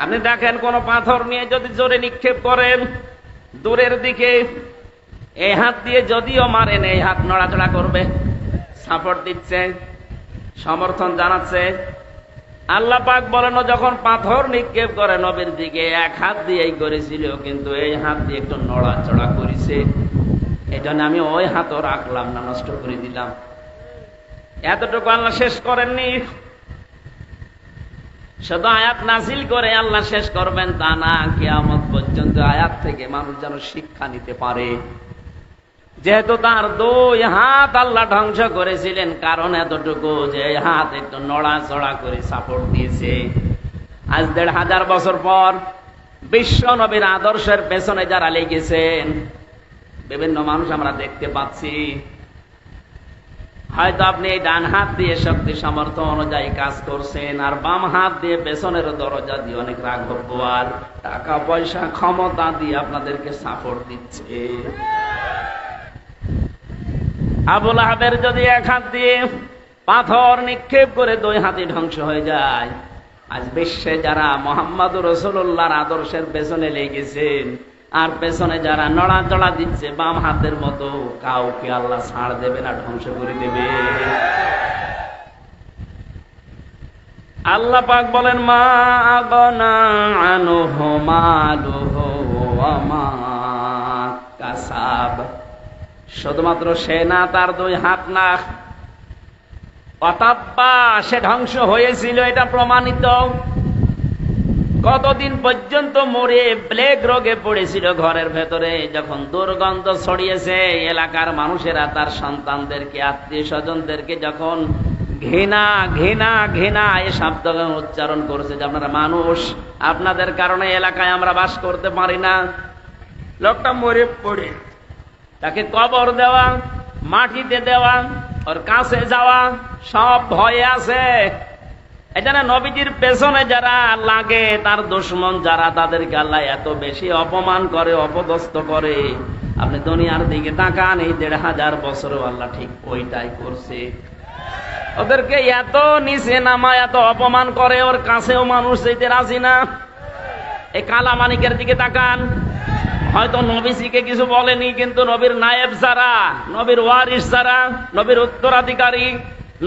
আপনি দেখেন, কোন পাথর নিয়ে যদি জোরে নিক্ষেপ করেন দূরের দিকে, এই হাত দিয়ে যদিও মারেন, এই হাত নড়াচড়া করবে, সাপোর্ট দিচ্ছে, সমর্থন জানাচ্ছে। আল্লাহ পাক বলেন, যখন পাথর নিক্ষেপ করে নবীর দিকে এক হাত দিয়েই করেছিল, কিন্তু এই হাত দিয়ে একটু নড়াচড়া করেছে, এই জন্য আমি ওই হাতও রাখলাম না, নষ্ট করে দিলাম। এতটুকু আল্লাহ শেষ করেননি। শুধু আয়াত নাজিল করে আল্লাহ শেষ করবেন তা না, কিয়ামত পর্যন্ত আয়াত থেকে মানুষ যেন শিক্ষা নিতে পারে। যেহেতু তার দুই হাত আল্লাহ ধ্বংস করেছিলেন, কারণ এতটুকু যে হাত একটু নড়াচড়া করে সাপোর্ট দিয়েছে। আজ ১৫০০ বছর পর বিশ্ব নবীর আদর্শের পেছনে যারা লেগেছেন, বিভিন্ন মানুষ আমরা দেখতে পাচ্ছি। হয়তো আপনি এই ডান হাত দিয়ে শক্তি সামর্থ্য অনুযায়ী কাজ করছেন, আর বাম হাত দিয়ে পেছনের দরজা দিয়ে অনেক রাঘব আর টাকা পয়সা ক্ষমতা দিয়ে আপনাদেরকে সাপোর্ট দিচ্ছে। আবু লাহাবের যদি এক হাত দিয়ে পাথর নিক্ষেপ করে দুই হাতে ধ্বংস হয়ে যায়, আজ বিশ্বে যারা মুহাম্মদুর রাসূলুল্লাহর আদর্শের পেছনে লেগেছেন আর পেছনে যারা নড়াচড়া দিচ্ছে বাম হাতের মতো, কাউকে আল্লাহ ছাড় দেবে না, ধ্বংস করে দেবে। আল্লাহ পাক বলেন, মা আগনা আনহু মালুহু ওয়া মা কাসাব। শুধুমাত্র সে না, তার দুই হাত না, অতাব্বা সে ধ্বংস হয়েছিল, এটা প্রমাণিত। কতদিন পর্যন্ত মরে প্লেগ রোগে পড়েছিল ঘরের ভেতরে। যখন দুর্গন্ধ ছড়িয়েছে, এলাকার মানুষেরা তার সন্তানদেরকে, আত্মীয় স্বজনদেরকে যখন ঘৃণা ঘৃণা ঘৃণা এই শব্দ উচ্চারণ করেছে যে আপনারা মানুষ, আপনাদের কারণে এলাকায় আমরা বাস করতে পারি না। লোকটা মরে পড়ে তাকে কবর দেওয়া, মাটিতে দেওয়া, ওর কাছে যাওয়া সব ভয়ে আছে। এখানে নবীজির পেছনে যারা লাগে, তার দুশমন যারা, তাদেরকে আল্লাহ এত বেশি অপমান করে, অপদস্থ করে। আপনি দুনিয়ার দিকে তাকান, এই ১৫০০ বছরও আল্লাহ ঠিক ওইটাই করছে। ওদেরকে এত নিচে নামায়, এত অপমান করে, ওর কাছেও মানুষ যেতে রাজি না। এই কালা মানিকের দিকে তাকান, হয়তো নবীজিকে কিছু বলেনি, কিন্তু নবীর নায়েব যারা, নবীর ওয়ারিস যারা, নবীর উত্তরাধিকারী,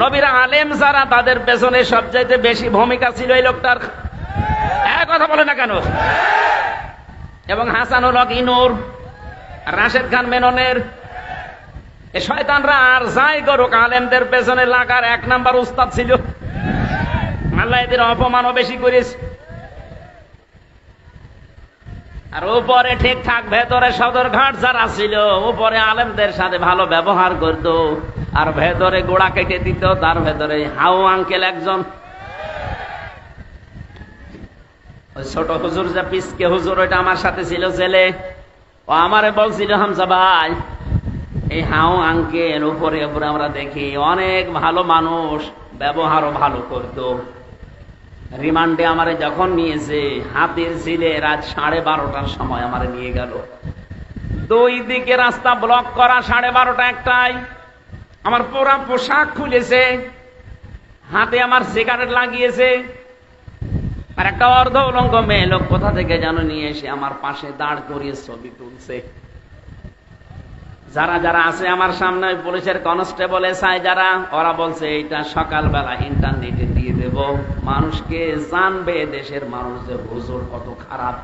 নবীর আলেম যারা, তাদের পেছনে সবচাইতে বেশি ভূমিকা ছিল এই লোকটার। এক কথা বলে না কেন? এবং হাসানুল হক ইনুর, রাশেদ খান মেননের, এই শয়তানরা আর যাই করুক, আলেমদের পেছনে লাগার ১ নাম্বার উস্তাদ ছিল। আল্লাহ এদের অপমানও বেশি করেছে। আর উপরে ঠিকঠাক, ভেতরে সদরঘাট যারা ছিল, উপরে আলেমদের সাথে ভালো ব্যবহার করতো, আর ভেতরে গোড়া কেটে দিত। তার ভেতরে হাউ আঙ্কেল একজন, ওই ছোট হুজুর যে পিসকে হুজুর, ওইটা আমার সাথে ছিল জেলে। ও আমারে বলছিল, হামজা ভাই, এই হাউ আঙ্কেল উপরে উপরে আমরা দেখি অনেক ভালো মানুষ, ব্যবহারও ভালো করতো। রিমান্ডে আমারে যখন নিয়েছে, হাতির ঝিলে রাত 12:30টার সময় আমারে নিয়ে গেল। 2 দিকে রাস্তা ব্লক করা, 12:30 একটায় আমার পুরা পোশাক খুলেছে, হাতে আমার সিগারেট লাগিয়েছে। আর একটা অর্ধ উলঙ্গ মেয়ে লোক কোথা থেকে যেন নিয়ে এসে আমার পাশে দাঁড় করিয়ে ছবি তুলছে। যারা যারা আছে আমার সামনে, ওই পুলিশের কনস্টেবল এসআই যারা, ওরা বলছে এইটা সকালবেলা ইন্টারনেটে দিয়ে দেব, মানুষকে জানবে দেশের মানুষ যে হুজুর কত খারাপ।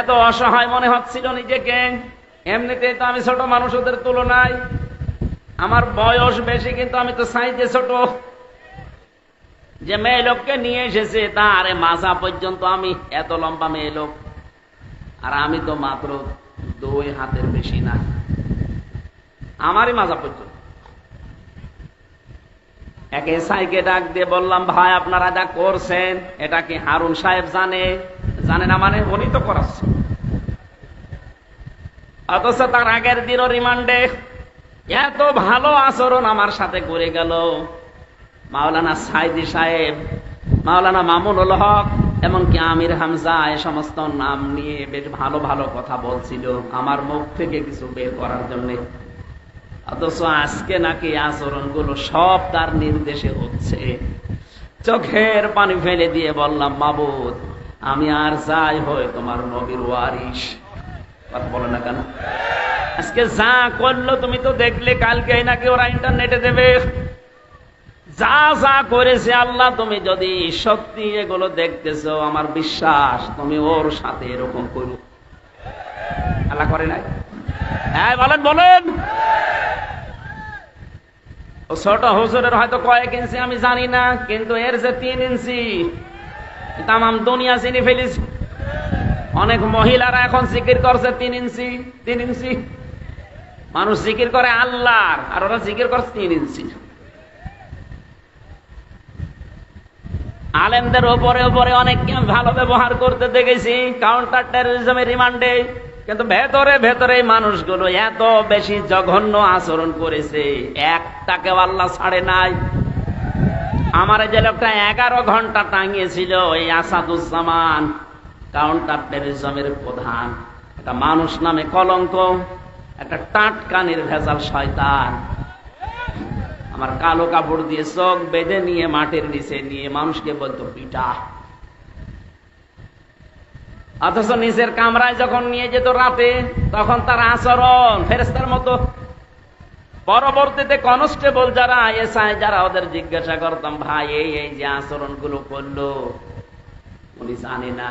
এত অসহায় মনে হচ্ছিল নিজেকে। এমনিতে তো আমি ছোট মানুষ ওদের তুলনায়, আমার বয়স বেশি, কিন্তু আমি তো সাইজে ছোট। যে মেয়ে লোককে নিয়ে এসেছে তার মাজা পর্যন্ত আমি, এত লম্বা মেয়ে লোক, আর আমি তো মাত্র 2 হাতের বেশি না, আমারই মাজা পর্যন্ত। একে সাইকে ডাক দিয়ে বললাম, ভাই আপনারা যা করছেন এটা কি হারুন সাহেব জানে? জানে না মানে? উনি তো করাচ্ছে। অথচ তার আগের দিনও রিমান্ডে এত ভালো আচরণ আমার সাথে করে গেল। মাওলানা সাইদি সাহেব, মাওলানা মামুনুল হক, এমনকি আমির হামজা, এ সমস্ত নাম নিয়ে বেশ ভালো ভালো কথা বলছিল আমার মুখ থেকে কিছু বের করার জন্য। অথচ আজকে নাকি আচরণগুলো সব তার নির্দেশে হচ্ছে। চোখের পানি ফেলে দিয়ে বললাম, মাবুদ, আমি আর যাই হয় তোমার নবীর ওয়ারিস। কথা বলে না কেন? আজকে যা করলো তুমি তো দেখলে, কালকে নাকি ওরা ইন্টারনেটে দেবে। যা যা করেছে আল্লাহ, তুমি যদি সত্যি এগুলো দেখতেছো, আমার বিশ্বাস তুমি ওর সাথে এরকম করো। আল্লাহ করে নাই? হ্যাঁ বলেন বলেন। ও ছোট হুজুরের হয়তো কয়েক ইঞ্চি আমি জানি না, কিন্তু এর যে 3 ইঞ্চি, তামাম দুনিয়া চিনি ফেলেছি। অনেক মহিলারা এখন জিকির করছে 3 ইঞ্চি 3 ইঞ্চি। মানুষ জিকির করে আল্লাহর, আর ওরা জিকির করছে 3 ইঞ্চি। আলেমদের উপরে উপরে অনেককে ভালো ব্যবহার করতে দেখেছি কাউন্টার টেরোরিজমের রিমান্ডে, কিন্তু ভেতরে ভেতরে মানুষগুলো এত বেশি জঘন্য আচরণ করেছে, একটাকে আল্লাহ ছাড়ে নাই। আমার যে লোকটা 11 ঘন্টা টাঙিয়েছিল, এই আসাদুজ্জামান, কাউন্টার টেরোরিজমের প্রধান, একটা মানুষ নামে কলঙ্ক, একটা টাটকা নির্ভেজাল শয়তান, আমার কালো কাপড় দিয়ে চোখ বেঁধে নিয়ে মাটির নিচে নিয়ে মানুষকে বলতো পিটা। অথচ নিজের কামরায় যখন নিয়ে যেত রাতে, তখন তার আচরণ ফেরেশতার মতো। পরবর্তীতে কনস্টেবল যারা, এসআই যারা, ওদের জিজ্ঞাসা করতাম, ভাই এই এই যে আচরণ গুলো করলো, উনি জানে না।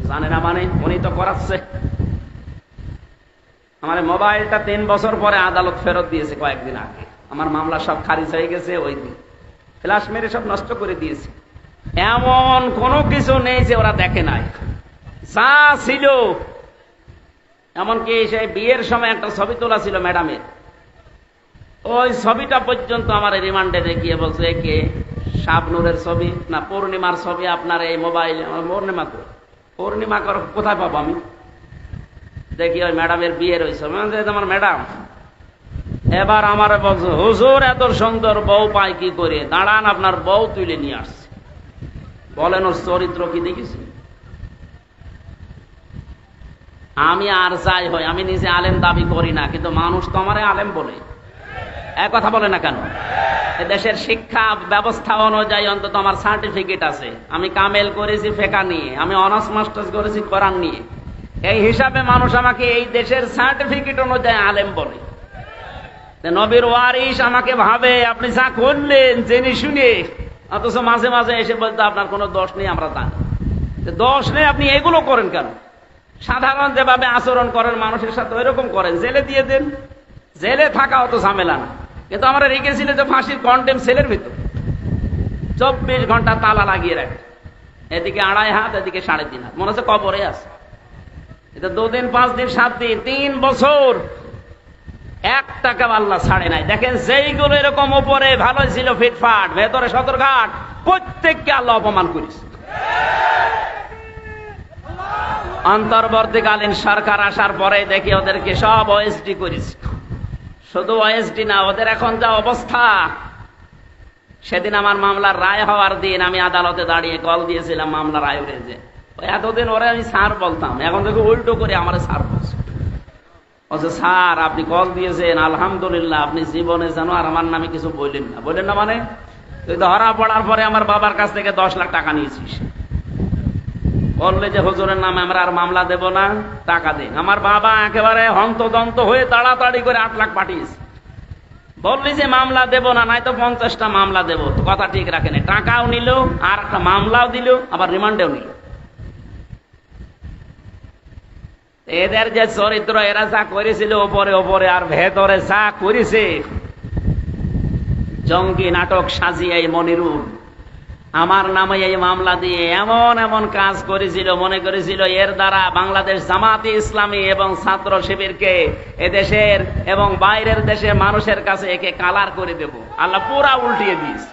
জানে না মানে? উনি তো করাচ্ছে। আমার মোবাইলটা 3 বছর পরে আদালত ফেরত দিয়েছে কয়েকদিন আগে। আমার মামলা সব খারিজ হয়ে গেছে, ওই দিন ফ্ল্যাশ মেরে সব নষ্ট করে দিয়েছে। এমন কোনো কিছু নেই যে ওরা দেখে নাই, যা ছিল। এমনকি সেই বিয়ের সময় একটা ছবি তোলা ছিল ম্যাডামের, ওই ছবিটা পর্যন্ত আমার রিমান্ডে দেখিয়ে বলছে কে শাবনুরের ছবি না পূর্ণিমার ছবি আপনার এই মোবাইলে। পূর্ণিমা তো পূর্ণিমা কোথায় পাবো আমি? দেখি ওই ম্যাডামের বিয়ের ওই ছবি। আমার ম্যাডাম এবার আমার বলছে হুজুর এত সুন্দর বউ পাই কি করে, দাঁড়ান আপনার বউ তুলে নিয়ে আসছে। বলেন ওর চরিত্র কি দেখেছি? আমি আর যাই হয়, আমি নিজে আলেম দাবি করি না, কিন্তু মানুষ তো আমারে আলেম বলে। এক কথা বলে না কেন? দেশের শিক্ষা ব্যবস্থা অনুযায়ী অন্তত আমার সার্টিফিকেট আছে, আমি কামেল করেছি ফেকা নিয়ে, আমি অনার্স মাস্টার্স করেছি কোরআন নিয়ে। এই হিসাবে মানুষ আমাকে এই দেশের সার্টিফিকেট অনুযায়ী আলেম বলে। নবীর ওয়ারিস আমাকে ভাবে আপনি যা করলেন জেনে শুনে, অথচ মাঝে মাঝে এসে বলতে আপনার কোনো দোষ নেই। আমরা জানি দোষ নেই, আপনি এগুলো করেন কেন? সাধারণ যেভাবে আচরণ করেন মানুষের সাথে ওইরকম করেন, জেলে দিয়ে দেন। জেলে থাকা অত ঝামেলা না, কিন্তু আমরা রেখেছিল যে ফাঁসির কন্টেম সেলের ভিতর 24 ঘন্টা তালা লাগিয়ে রাখে, এদিকে 2.5 হাত এদিকে 3.5 হাত, মনে হচ্ছে কবরে আছে। এটা 2 দিন 5 দিন 7 দিন 3 বছর 1 টাকা আল্লাহ ছাড়ে নাই। দেখেন যেইগুলো এরকম উপরে ভালো ছিল ফিটফাট, ভেতরে সদরঘাট, প্রত্যেককে আল্লাহ অপমান করেছে। অন্তর্বর্তীকালীন সরকার আসার পরে দেখি ওদেরকে সব ওএসডি করেছে। শুধু ওএসডি না, ওদের এখন যা অবস্থা। সেদিন আমার মামলার রায় হওয়ার দিন আমি আদালতে দাঁড়িয়ে কল দিয়েছিলাম মামলার আয়ুরে, যে এতদিন ওরা আমি স্যার বলতাম, এখন দেখো উল্টো করে আমার স্যার বলছে। স্যার আপনি কল দিয়েছেন আলহামদুলিল্লাহ, আপনি জীবনে যেন আর আমার নামে কিছু বললেন না। বললেন না মানে? তুই ধরা পড়ার পরে আমার বাবার কাছ থেকে 10 লাখ টাকা নিয়েছিস, বললে যে হুজুরের নামে আমরা আর মামলা দেব না, টাকা দে। আমার বাবা একেবারে হন্তদন্ত হয়ে তাড়াতাড়ি করে 8 লাখ পাঠিয়েছে। বললি যে মামলা দেব না, নাই তো 50টা মামলা দেব। তো কথা ঠিক রাখেনি, টাকাও নিল আর একটা মামলাও দিল, আবার রিমান্ডেও নিল। এদের যে চরিত্র, এরা যা করেছিল ওপরে ওপরে আর ভেতরে যা করেছে, জঙ্গি নাটক সাজিয়ে এই মনিরুল আমার নামে এই মামলা দিয়ে এমন এমন কাজ করেছিল, মনে করেছিল এর দ্বারা বাংলাদেশ জামাতে ইসলামী এবং ছাত্র শিবিরকে এদেশের এবং বাইরের দেশের মানুষের কাছে একে কালার করে দেব। আল্লাহ পুরা উল্টিয়ে দিস।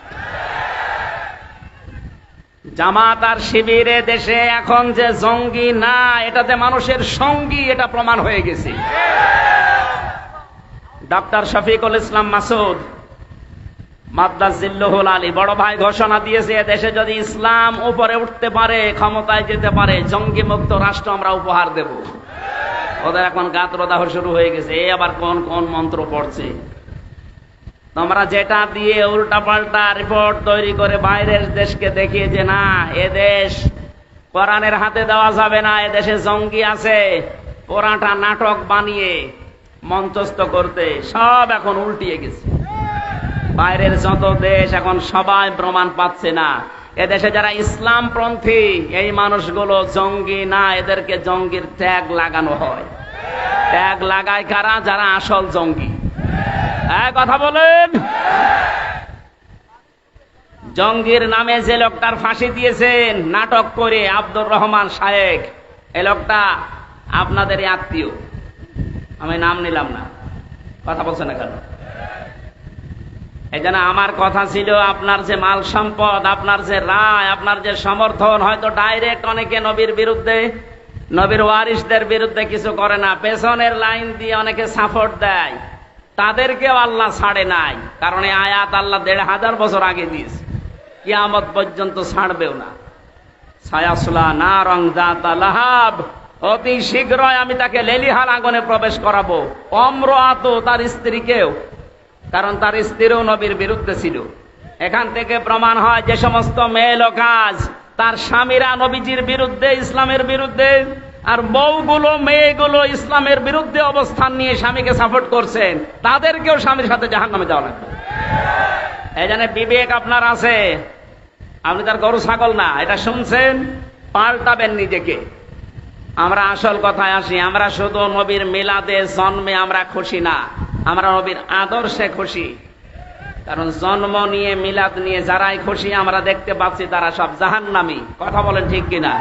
জামাত আর শিবিরে দেশে এখন যে জঙ্গি না, এটাতে মানুষের সঙ্গী, এটা প্রমাণ হয়ে গেছে। ডক্টর শফিকুল ইসলাম মাসুদ মাদ্দাজিল্লুহুল আলী বড় ভাই ঘোষণা দিয়েছে, দেশে যদি ইসলাম উপরে উঠতে পারে, ক্ষমতায় যেতে পারে, জঙ্গি মুক্ত রাষ্ট্র আমরা উপহার দেব। ওদের এখন গাত্রদাহ শুরু হয়ে গেছে। এই আবার কোন কোন মন্ত্র পড়ছে। তোমরা যেটা দিয়ে উল্টা পাল্টা রিপোর্ট তৈরি করে বাইরের দেশকে দেখিয়ে যে না এদেশ কোরআনের হাতে দেওয়া যাবে না, এদেশে জঙ্গি আছে, পুরাটা নাটক বানিয়ে মঞ্চস্থ করতে সব এখন উল্টিয়ে গেছে। বাইরের যত দেশ এখন সবাই প্রমাণ পাচ্ছে না এদেশে যারা ইসলামপন্থী এই মানুষগুলো জঙ্গি না, এদেরকে জঙ্গির ট্যাগ লাগানো হয়। ট্যাগ লাগায় কারা? যারা আসল জঙ্গি। কথা বলেন। জঙ্গির নামে যে লোকটার ফাঁসি দিয়েছেন নাটক করে, আব্দুর রহমান শায়েখ, এই লোকটা আপনাদেরই আত্মীয়, আমি নাম নিলাম না। কথা বলছে না কেন? এই জন্য আমার কথা ছিল, আপনার যে মাল সম্পদ, আপনার যে রায়, আপনার যে সমর্থন, হয়তো ডাইরেক্ট অনেকে নবীর বিরুদ্ধে, নবীর ওয়ারিসদের বিরুদ্ধে কিছু করে না, পেছনের লাইন দিয়ে অনেকে সাপোর্ট দেয়, তাদেরকেও আল্লাহ ছাড়ে নাই। কারণ এই আয়াত আল্লাহ 1500 বছর আগে দিয়েছে, কিয়ামত পর্যন্ত ছাড়বেও না। সায়াসলা নারং যাতা লাহাব, অতি শীঘ্রই আমি তাকে লেলিহান আগুনে প্রবেশ করাবো। অম্রআত, তার স্ত্রীকেও, কারণ তার স্ত্রীও নবীর বিরুদ্ধে ছিল। এখান থেকে প্রমাণ হয় যে সমস্ত মেয়ে কাজ তার স্বামীরা নবীজির বিরুদ্ধে, ইসলামের বিরুদ্ধে, আর বউগুলো মেয়েগুলো ইসলামের বিরুদ্ধে অবস্থান নিয়ে স্বামীকে সাপোর্ট করছেন, তাদেরকেও স্বামীর সাথে জাহান্নামে যাওয়া লাগবে। এই জন্য বিবেক আপনার আছে, আপনি তার গরু ছাগল না। এটা শুনছেন, পাল্টাবেন নিজেকে। আমরা আসল কথায় আসি, আমরা শুধু নবীর মিলাদে জন্মে আমরা খুশি না, আমরা নবীর আদর্শে খুশি। কারণ জন্ম নিয়ে মিলাদ নিয়ে যারাই খুশি আমরা দেখতে পাচ্ছি তারা সব জাহান্নামী। কথা বলেন ঠিক কিনা?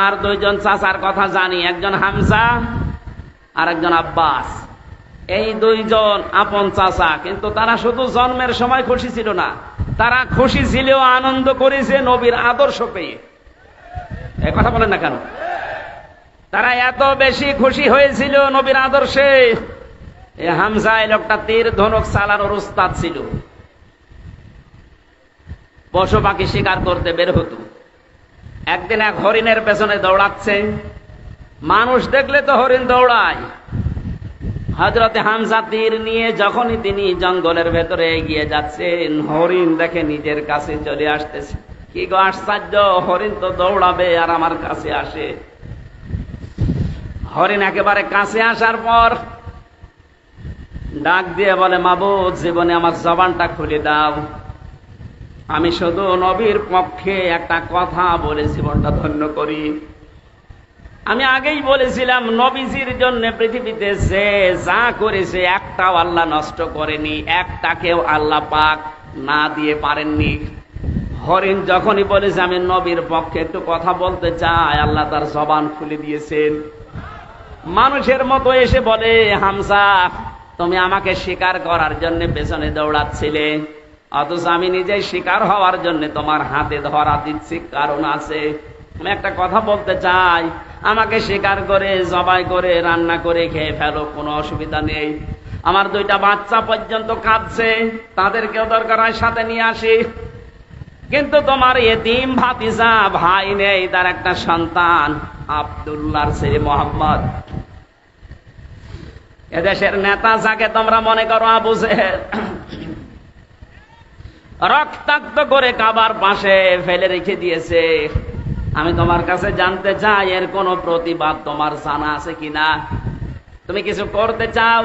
আর দুইজন চাচার কথা জানি, একজন হামজা আর একজন আব্বাস। এই দুইজন আপন চাচা, কিন্তু তারা শুধু জন্মের সময় খুশি ছিল না, তারা খুশি ছিল, আনন্দ করেছে নবীর আদর্শ পেয়ে। এই কথা বলেন না কেন? তারা এত বেশি খুশি হয়েছিল নবীর আদর্শে। এই হামজা এই লোকটা তীর ধনুক চালানোর উস্তাদ ছিল, পশু পাখি শিকার করতে বের হতো। একদিন এক হরিণের পেছনে দৌড়াচ্ছে, মানুষ দেখলে তো হরিণ দৌড়ায়। হযরতে হামজা তীর নিয়ে যখনই তিনি জঙ্গলের ভেতরে এগিয়ে যাচ্ছেন, হরিণ দেখে নিজের কাছে চলে আসতেছে। কি গো আশ্চর্য, হরিণ তো দৌড়াবে আর আমার কাছে আসে। হরিণ একেবারে কাছে আসার পর ডাক দিয়ে বলে, মাবুদ, জীবনে আমার জবানটা খুলে দাও, আমি শুধু নবীর পক্ষে একটা কথা বলে জীবনটা ধন্য করি। আমি আগেই বলেছিলাম, নবীজির জন্য পৃথিবীতে যে যা করেছে একটাও আল্লাহ নষ্ট করেনি, একটাকেও আল্লাহ পাক না দিয়ে পারেননি। হরিণ যখনই বলেছে আমি নবীর পক্ষে একটু কথা বলতে চাই, আল্লাহ তার জবান খুলে দিয়েছেন। মানুষের মতো এসে বলে, হামজা, তুমি আমাকে শিকার করার জন্য পেছনে দৌড়াচ্ছিলে, অথচ আমি নিজেই শিকার হওয়ার জন্য তোমার হাতে ধরা দিচ্ছি, কারণ আছে। আমি একটা কথা বলতে চাই, আমাকে শিকার করে জবাই করে রান্না করে খেয়ে ফেলো, কোনো অসুবিধা নেই। আমার দুইটা বাচ্চা পর্যন্ত কাঁদছে, তাদেরকেও দরকার হয় সাথে নিয়ে আসি। কিন্তু তোমার এতিম ভাতিজা ভাই নেই, তার একটা সন্তান আব্দুল্লাহর ছেলে মোহাম্মদ, এদেশের নেতা যাকে তোমরা মনে করো আবু জেহেল, রক্তাক্ত করে কাবার পাশে ফেলে রেখে দিয়েছে। আমি তোমার কাছে জানতে চাই, এর কোনো প্রতিবাদ তোমার জানা আছে কিনা? তুমি কিছু করতে চাও?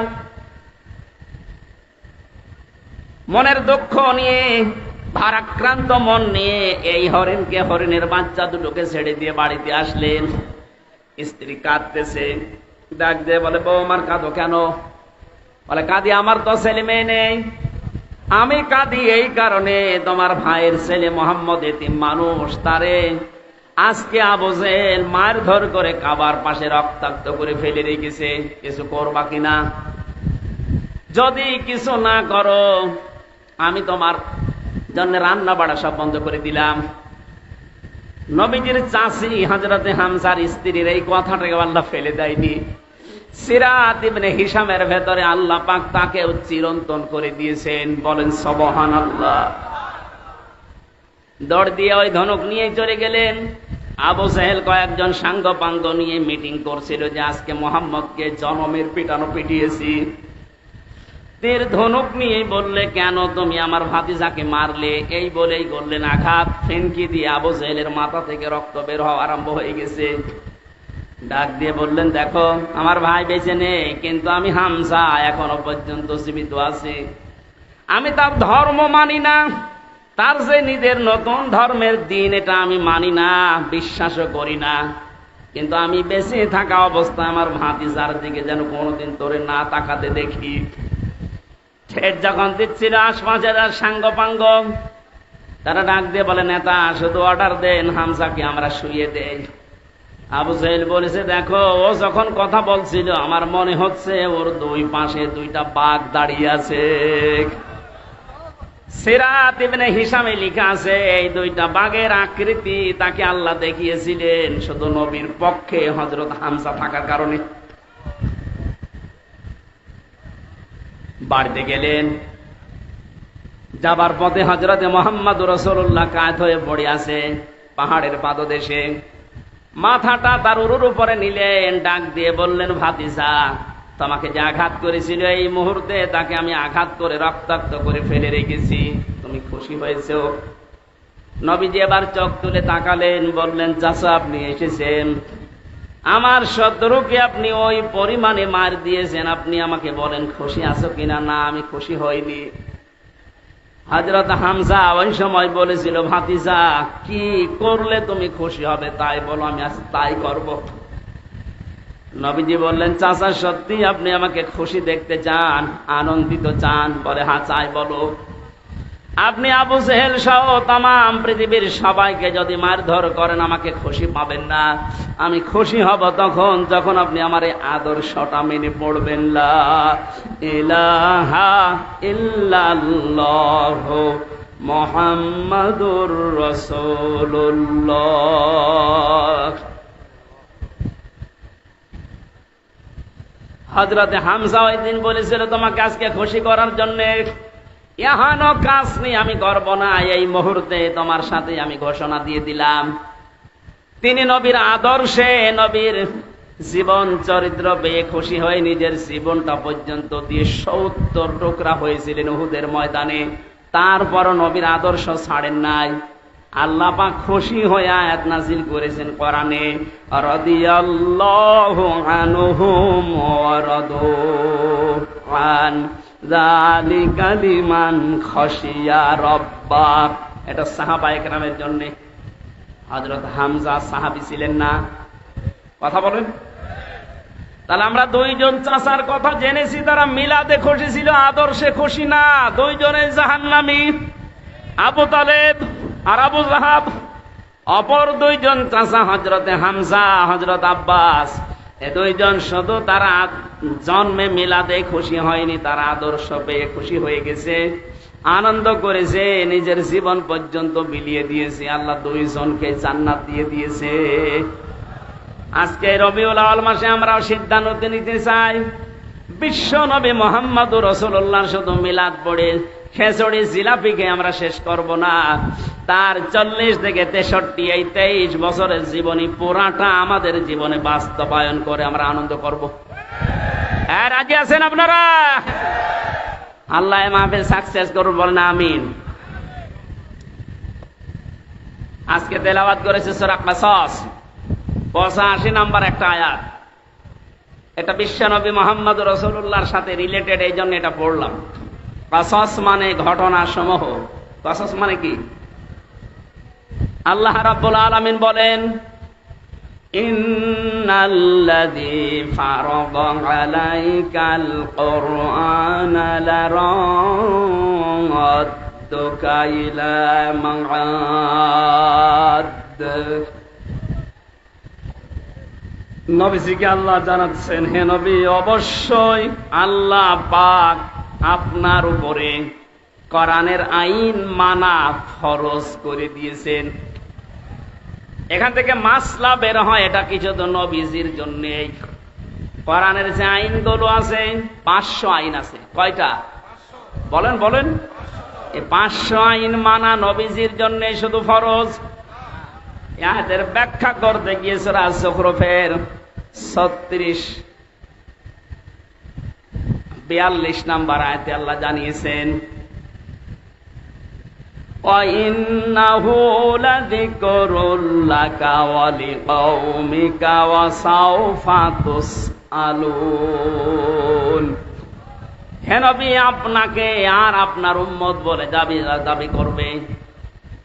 মনের দুঃখ নিয়ে, ভারাক্রান্ত মন নিয়ে এই হরিণকে, হরিণের বাচ্চা দুটোকে ছেড়ে দিয়ে বাড়িতে আসলেন। স্ত্রী কাঁদতেছে, ডাক দিয়ে বলে, বউ আমার কাঁদো কেন? বলে, কাঁদি আমার তো ছেলে মেয়ে নেই। আমি কাঁদি এই কারণে, তোমার ভাইয়ের ছেলে মোহাম্মদ এতিম মানুষ, তারে আজকে আবু জেহেল মারধর করে কাবার পাশে রক্তাক্ত করে ফেলে রেখেছে। কিছু করবা কিনা? যদি কিছু না করো, আমি তোমার জন্য রান্না বাড়া সব বন্ধ করে দিলাম। নবীজির চাচি হযরতে হামজার স্ত্রীর এই কথাটাকে আল্লাহ ফেলে দেয়নি। সিরাত ইবনে হিশামের ভেতরে আল্লাহ পাক তাকে চিরন্তন করে দিয়েছেন। বলেন সুবহানাল্লাহ। দৌড় দিয়ে ওই ধনুক নিয়ে চলে গেলেন। আবু জেহেল কয়েকজন সাঙ্গ পাঙ্গ নিয়ে মিটিং করছিল যে আজকে মোহাম্মদকে জনমের পিটানো পিটিয়েছি। তীর ধনুক নিয়ে বললে, কেন তুমি আমার ভাতিজাকে মারলে? এই বলেই করলেন আঘাত। ফেনকি দিয়ে আবু জেহেলের মাথা থেকে রক্ত বের হওয়া আরম্ভ হয়ে গেছে। ডাক দিয়ে বললেন, দেখো, আমার ভাই বেঁচে নেই, কিন্তু আমি হামজা এখনো পর্যন্ত জীবিত আছি। আমি তার ধর্ম মানি না, তার যে নিজের নতুন ধর্মের দিন, এটা আমি মানি না, বিশ্বাসও করি না। কিন্তু আমি বেঁচে থাকা অবস্থায় আমার ভাতিজার দিকে যেন কোনোদিন তোরে না তাকাতে দেখি। ঠেট যখন দিচ্ছিল আশপাশের সাঙ্গ পাঙ্গ, তারা ডাক দিয়ে বলে, নেতা, শুধু অর্ডার দেন, হামজাকে আমরা শুইয়ে দেই। আবু জেহেল বলেছে, দেখো, ও যখন কথা বলছিল আমার মনে হচ্ছে ওর দুই পাশে দুইটা বাঘ দাঁড়িয়ে আছে। সিরাত ইবনে হিশামে লেখা আছে, এই দুইটা বাঘের আকৃতি তাকে আল্লাহ দেখিয়েছিলেন শুধু নবীর পক্ষে হযরত হামজা থাকার কারণে। বাড়িতে গেলেন, যাবার পথে হযরতে মুহাম্মদুর রাসূলুল্লাহ কাঁধ হয়ে পড়ে আছে পাহাড়ের পাদদেশে। মাথাটা তার উরুর উপরে নিলেন, ডাক দিয়ে বললেন, ভাতিজা, তোমাকে যে আঘাত করেছিল এই মুহূর্তে তাকে আমি আঘাত করে রক্তাক্ত করে ফেলে রেখেছি, তুমি খুশি হয়েছো? নবীজি এবার চোখ তুলে তাকালেন, বললেন, চাচা, আপনি এসেছেন, আমার শত্রুকে আপনি ওই পরিমাণে মার দিয়েছেন, আপনি আমাকে বলেন খুশি আছো কিনা? না, আমি খুশি হইনি। হযরত হামজা ওই সময় বলেছিল, ভাতিজা, কি করলে তুমি খুশি হবে তাই বলো, আমি আজ তাই করব। নবীজি বললেন, চাচা, সত্যি আপনি আমাকে খুশি দেখতে চান, আনন্দিত চান? বলে, হ্যাঁ চাই, বলো। আপনি আবু জেহেল সহ তামাম পৃথিবীর সবাইকে যদি মারধর করেন আমাকে খুশি পাবেন না। আমি খুশি হব তখন যখন আপনি আমার এই আদর্শটা মেনে পড়বেন। লা ইলাহা ইল্লাল্লাহ মুহাম্মাদুর রাসূলুল্লাহ। হযরতে হামজা ওই দিন বলেছিল তোমাকে আজকে খুশি করার জন্য এহানো কাজ নিয়ে আমি করব না, এই মুহূর্তে তোমার সাথে আমি ঘোষণা দিয়ে দিলাম। তিনি নবীর আদর্শে, নবীর জীবন চরিত্র পেয়ে খুশি হয়ে নিজের জীবনটা পর্যন্ত দিয়ে ৭০ টুকরা হয়েছিলেন উহুদের ময়দানে। তারপরও নবীর আদর্শ ছাড়েন নাই। আল্লাহ পাক খুশি হয়ে আয়াত নাযিল করেছেন কোরআনে, রাদিয়াল্লাহু আনহুম ওয়া রাদু আন যালিকা লিমান খাশিয়া রাব্বাক। এটা সাহাবায়ে কেরামের জন্য। হযরত হামজা সাহাবী ছিলেন না? কথা বলেন। তাহলে আমরা দুইজন চাচার কথা জেনেছি, তারা মিলাদে খুশি ছিল, আদর্শে খুশি না। দুইজনে জাহান্নামী, আবু তালেব আর আবু লাহাব। অপর দুইজন চাচা হযরতে হামজা, হযরত আব্বাস, এ দুইজন শুধু তারা জন্মে মিলাদে খুশি হয়নি, তারা আদর্শ পেয়ে খুশি হয়ে গেছে, আনন্দ করেছে, নিজের জীবন পর্যন্ত বিলিয়ে দিয়েছে। আল্লাহ দুইজনকে জান্নাত দিয়ে দিয়েছে। আজকে রবিউল আউয়াল মাসে আমরাও সিদ্ধান্ত নিতে চাই, বিশ্ব নবী মুহাম্মদুর রাসূলুল্লাহ শুধু মিলাদ পড়ে খেচড়ি জিলাপিকে আমরা শেষ করব না। তার 40 থেকে 63 এই 23 বছরের জীবনী পুরাটা আমাদের জীবনে বাস্তবায়ন করে আমরা আনন্দ করব। হ্যাঁ, রাজি আছেন আপনারা? আল্লাহ এ মাহফিল সাকসেস করুন, বলেন আমিন। আজকে তেলাওয়াত করেছে সূরা কাসাস, 85 নাম্বার একটা আয়াত। এটা বিশ্বনবী মুহাম্মদুর রাসূলুল্লাহর সাথে রিলেটেড, এই জন্য এটা পড়লাম। কাসাস মানে ঘটনা সমূহ। কাসাস মানে কি? আল্লাহ রাব্বুল আলামিন বলেন, ইন্নাল্লাযী ফারাদা আলাইকাল কুরআনা লারাদ্দুকা ইলা মাআদ। নবীজিকে আল্লাহ জানাচ্ছেন, হে নবী, অবশ্যই আল্লাহ পাক আপনার উপরে কোরআনের আইন মানা ফরজ করে দিয়েছেন। এখান থেকে মাসলা বের হয়, এটা কিছু তো নবীজির জন্য। কোরআনের যে আইনগুলো আছে 500 আইন আছে। কয়টা বলেন বলেন? এই 500 আইন মানা নবীজির জন্য শুধু ফরজ। এর ব্যাখ্যা করতে গিয়ে সূরা যুখরুফের 42 নাম্বার আয়াতে আল্লাহ জানিয়েছেন, وَإِنَّهُ لَذِكْرٌ لَكَ وَلِقَوْمِكَ وَسَوْفَ تُسْأَلُونَ। হে নবী, আপনাকে আর আপনার উম্মত বলে দাবি করবে,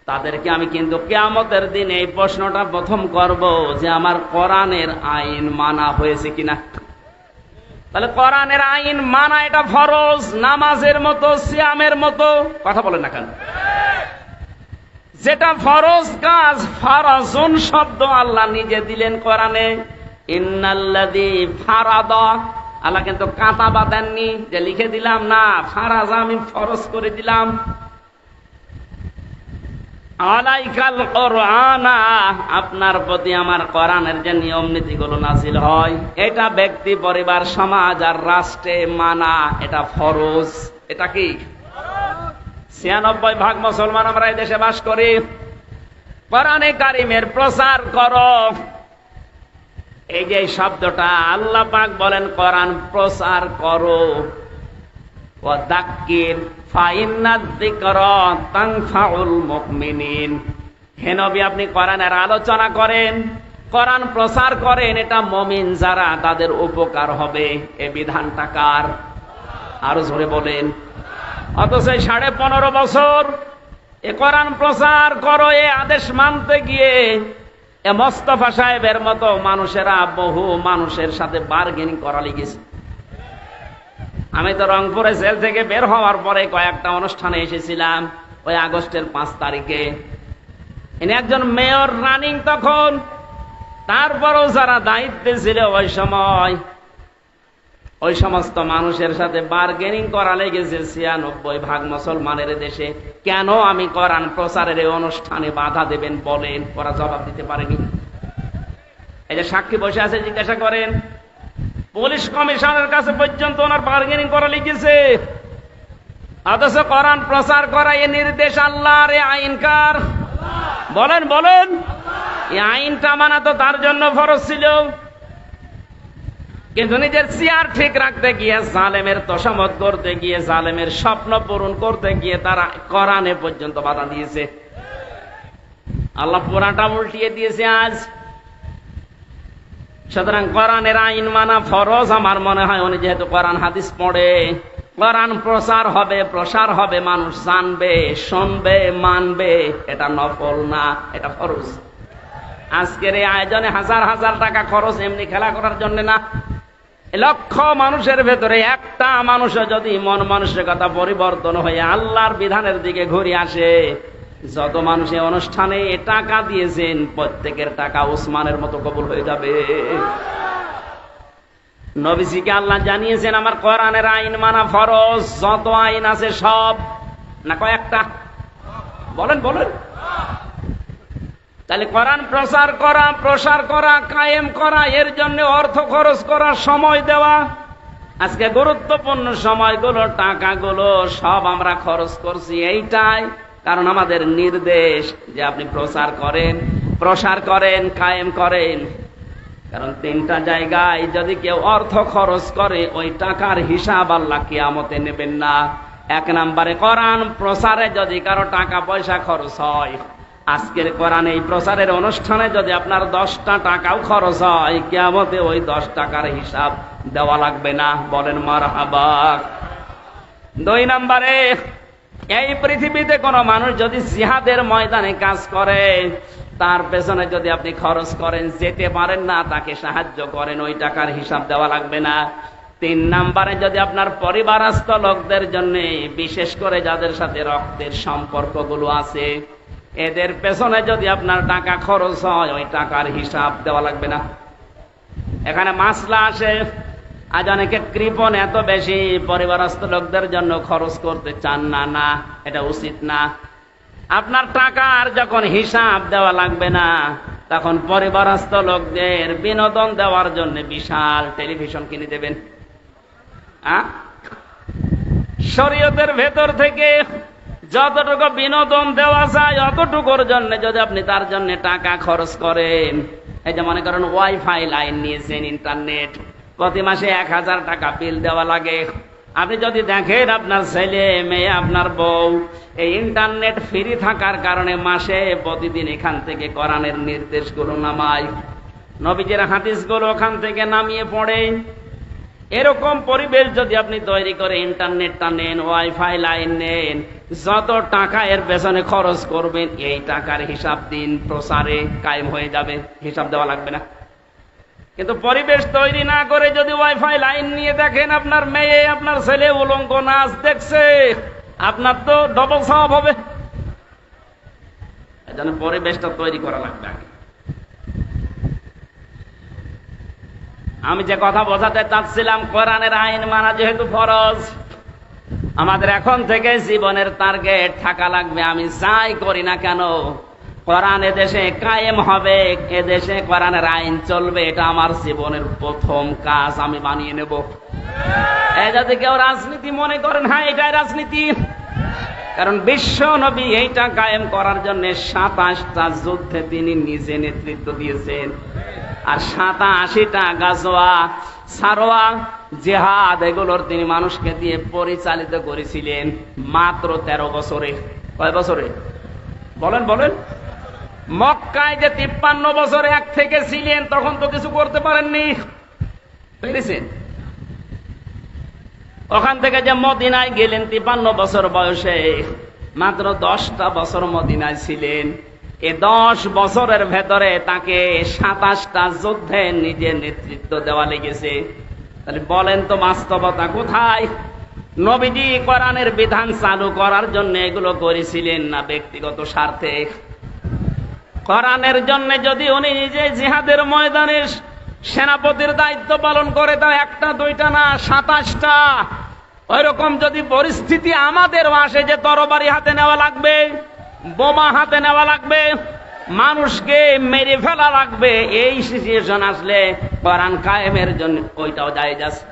তাদেরকে আমি কিন্তু কিয়ামতের দিন এই প্রশ্নটা প্রথম করব যে আমার কোরআনের আইন মানা হয়েছে কিনা। তাহলে কোরআনের আইন মানা এটা ফরজ, নামাজের মতো, সিয়ামের মতো। কথা বলেন না কেন? যেটা ফরজ কাজ, ফারাজুন শব্দ আল্লাহ নিজে দিলেন কোরআনে। ইন্নাল্লাযী ফারাদা, আল্লাহ কিন্তু কাতাবা দেননি যে লিখে দিলাম, না, ফারাজা আমি ফরজ করে দিলাম। আলাইকাল কুরআনা, আপনার প্রতি আমার কোরআনের যে নিয়ম নীতিগুলো নাযিল হয়, এটা ব্যক্তি, পরিবার, সমাজ আর রাষ্ট্রে মানা এটা ফরজ। এটা কি? 96% মুসলমান আমরা এই দেশে বাস করি। কোরআনে কারিমের প্রচার করো, এই যে শব্দটা আল্লাহ পাক বলেন কোরআন প্রচার করো। ওয়াযাক্কির ফাইন্নায যিকরা তানফাউল মুমিনিন। হে নবী, আপনি কোরআনের আলোচনা করেন, কোরআন প্রচার করেন, এটা মুমিন যারা তাদের উপকার হবে। এই বিধানটা কার? আরো জোরে বলেন। অথচ 15.5 বছর এ কোরআন প্রচার করো, এ আদেশ মানতে গিয়ে এ মোস্তফা সাহেবের মতো মানুষেরা বহু মানুষের সাথে বার্গেনিং করা লেগেছে। আমি তো রংপুরে জেল থেকে বের হওয়ার পরে কয়েকটা অনুষ্ঠানে এসেছিলাম। ওই আগস্টের 5 তারিখে। ইনি একজন মেয়র রানিং তখন। তারপরও যারা দায়িত্বে ছিল ওই সময়, ওই সমস্ত মানুষের সাথে বার্গেনিং করা লেগেছে 96% মুসলমানের দেশে। কেন আমি কোরআন প্রচারের এই অনুষ্ঠানে বাধা দেবেন বলেন? ওরা জবাব দিতে পারেনি। এই যে সাক্ষী বসে আছে, জিজ্ঞাসা করেন, পুলিশ কমিশনের কাছে পর্যন্ত ওনার বার্গেনিং করা লেগেছে। অথচ কোরআন প্রচার করা এ নির্দেশ আল্লাহর, এ আইনকার। বলেন বলেন, এই আইনটা মানা তো তার জন্য ফরজ ছিল। কিন্তু নিজের চেয়ার ঠিক রাখতে গিয়ে, জালেমের তোষামত করতে গিয়ে, জালেমের স্বপ্ন পূরণ করতে গিয়ে তারা কোরআনে পর্যন্ত বাধা দিয়েছে। আল্লাহ পুরাটা উল্টিয়ে দিয়েছে আজ। সুতরাং কোরআনের আইন মানা ফরজ। আমার মনে হয় উনি যেহেতু কোরআন হাদিস পড়ে, কোরআন প্রচার হবে, প্রসার হবে, মানুষ জানবে, শুনবে, মানবে। এটা নফল না, এটা ফরজ। আজকের এই আয়োজনে হাজার হাজার টাকা খরচ এমনি খেলা করার জন্য না। লক্ষ মানুষের ভেতরে একটা মানুষও যদি মন মানসিকতা পরিবর্তন হয়ে আল্লাহর বিধানের দিকে ঘুরে আসে, যত মানুষ এই অনুষ্ঠানে টাকা দিয়েছেন প্রত্যেকের টাকা উসমানের মতো কবুল হয়ে যাবে। নবীজিকে আল্লাহ জানিয়েছেন আমার কোরআনের আইন মানা ফরজ। যত আইন আছে সব, না কয়েকটা? বলেন বলেন। তাহলে কোরআন প্রচার করা, প্রসার করা, কায়েম করা, এর জন্য অর্থ খরচ করা, সময় দেওয়া। আজকে গুরুত্বপূর্ণ সময়গুলো, টাকাগুলো সব আমরা খরচ করছি এইটাই কারণ আমাদের নির্দেশ যে আপনি প্রচার করেন, প্রসার করেন, কায়েম করেন। কারণ 3টা জায়গায় যদি কেউ অর্থ খরচ করে, ওই টাকার হিসাব আল্লাহ কিয়ামতে নেবেন না। 1 নম্বরে কোরআন প্রচারে যদি কারো টাকা পয়সা খরচ হয়, আজকের কোরআন এই প্রচারের অনুষ্ঠানে যদি আপনার 10টা টাকাও খরচ হয়, কিয়ামতে ওই 10 টাকার হিসাব দেওয়া লাগবে না। বলেন মারহাবা। 2 নম্বরে, এই পৃথিবীতে কোন মানুষ যদি জিহাদের ময়দানে কাজ করে, তার পেছনে যদি আপনি খরচ করেন, যেতে পারেন না, তাকে সাহায্য করেন, ওই টাকার হিসাব দেওয়া লাগবে না। 3 নম্বরে, যদি আপনার পরিবারস্থ লোকদের জন্য, বিশেষ করে যাদের সাথে রক্তের সম্পর্কগুলো আছে, এদের পেছনে যদি আপনার টাকা খরচ হয়, ওই টাকার হিসাব দেওয়া লাগবে না। এখানে মাসলা আসে, আজ অনেকে কৃপণ এত বেশি পরিবারস্থ লোকদের জন্য খরচ করতে চান না। না, এটা উচিত না। আপনার টাকার যখন হিসাব দেওয়া লাগবে না, তখন পরিবারস্থ লোকদের বিনোদন দেওয়ার জন্য বিশাল টেলিভিশন কিনে দেবেন। শরীয়তের ভেতর থেকে যতটুকু বিনোদন দেওয়া যায় অতটুকুর জন্য যদি আপনি তার জন্য টাকা খরচ করেন, এই যে মনে করেন ওয়াইফাই লাইন নিয়েছেন, ইন্টারনেট, প্রতি মাসে 1000 টাকা বিল দেওয়া লাগে। আপনি যদি দেখেন আপনার ছেলে মেয়ে, আপনার বউ এই ইন্টারনেট ফ্রি থাকার কারণে মাসে প্রতিদিন এখান থেকে কোরআনের নির্দেশগুলো নামায়, নবীজির হাদিসগুলো ওখান থেকে নামিয়ে পড়ে, এরকম পরিবেশ যদি আপনি তৈরি করে ইন্টারনেটটা নেন, ওয়াইফাই লাইন নেন, যত টাকা এর পেছনে খরচ করবেন, এই টাকার হিসাব দিন প্রচারে কায়েম হয়ে যাবে, হিসাব দেওয়া লাগবে না। কিন্তু পরিবেশ তৈরি না করে যদি ওয়াইফাই লাইন নিয়ে দেখেন আপনার মেয়ে, আপনার ছেলে উলঙ্গ নাচ দেখছে, আপনার তো ডবল সওয়াব হবে। এজন্য পরিবেশটা তৈরি করা লাগবে। আমি যে কথা বোঝাতে চাচ্ছিলাম, কোরআনের আইন মানা যেহেতু ফরজ, আমাদের এখন থেকে জীবনের টার্গেট থাকা লাগবে, আমি যাই করি না কেন কোরআন এদেশে কায়েম হবে, এদেশে কোরআনের আইন চলবে, এটা আমার জীবনের প্রথম কাজ আমি বানিয়ে নেব। যদি কেউ রাজনীতি মনে করেন, হ্যাঁ এটাই রাজনীতি, কারণ বিশ্ব নবী এইটা কায়েম করার জন্য 27টা যুদ্ধে তিনি নিজে নেতৃত্ব দিয়েছেন, আর 87টা গাজওয়া, সারোয়া, জিহাদ এগুলোর তিনি মানুষকে দিয়ে পরিচালিত করেছিলেন মাত্র 13 বছরে। কয় বছরে? বলেন বলেন। মক্কায় যে 53 বছরে এক থেকে ছিলেন, তখন তো কিছু করতে পারেননি, পেরেছেন? ওখান থেকে যে মদিনায় গেলেন 53 বছর বয়সে, মাত্র 10টা বছর মদিনায় ছিলেন। এই 10 বছরের ভেতরে তাকে 27টা যুদ্ধে নিজে নেতৃত্ব দেওয়া লেগেছে। তাহলে বলেন তো বাস্তবতা কোথায়? নবীজি কোরআনের বিধান চালু করার জন্য এগুলো করেছিলেন না ব্যক্তিগত স্বার্থে? কোরআনের জন্য যদি উনি নিজে জিহাদের ময়দানে সেনাপতির দায়িত্ব পালন করে, তা একটা দুইটা না 27টা। ওইরকম যদি পরিস্থিতি আমাদের আসে যে তরবারি হাতে নেওয়া লাগবে, বোমা হাতে নেওয়া লাগবে, মানুষকে মেরে ফেলা লাগবে, এই সিচুয়েশন আসলে কোরআন কায়েমের জন্য ওইটাও জায়েজ আছে।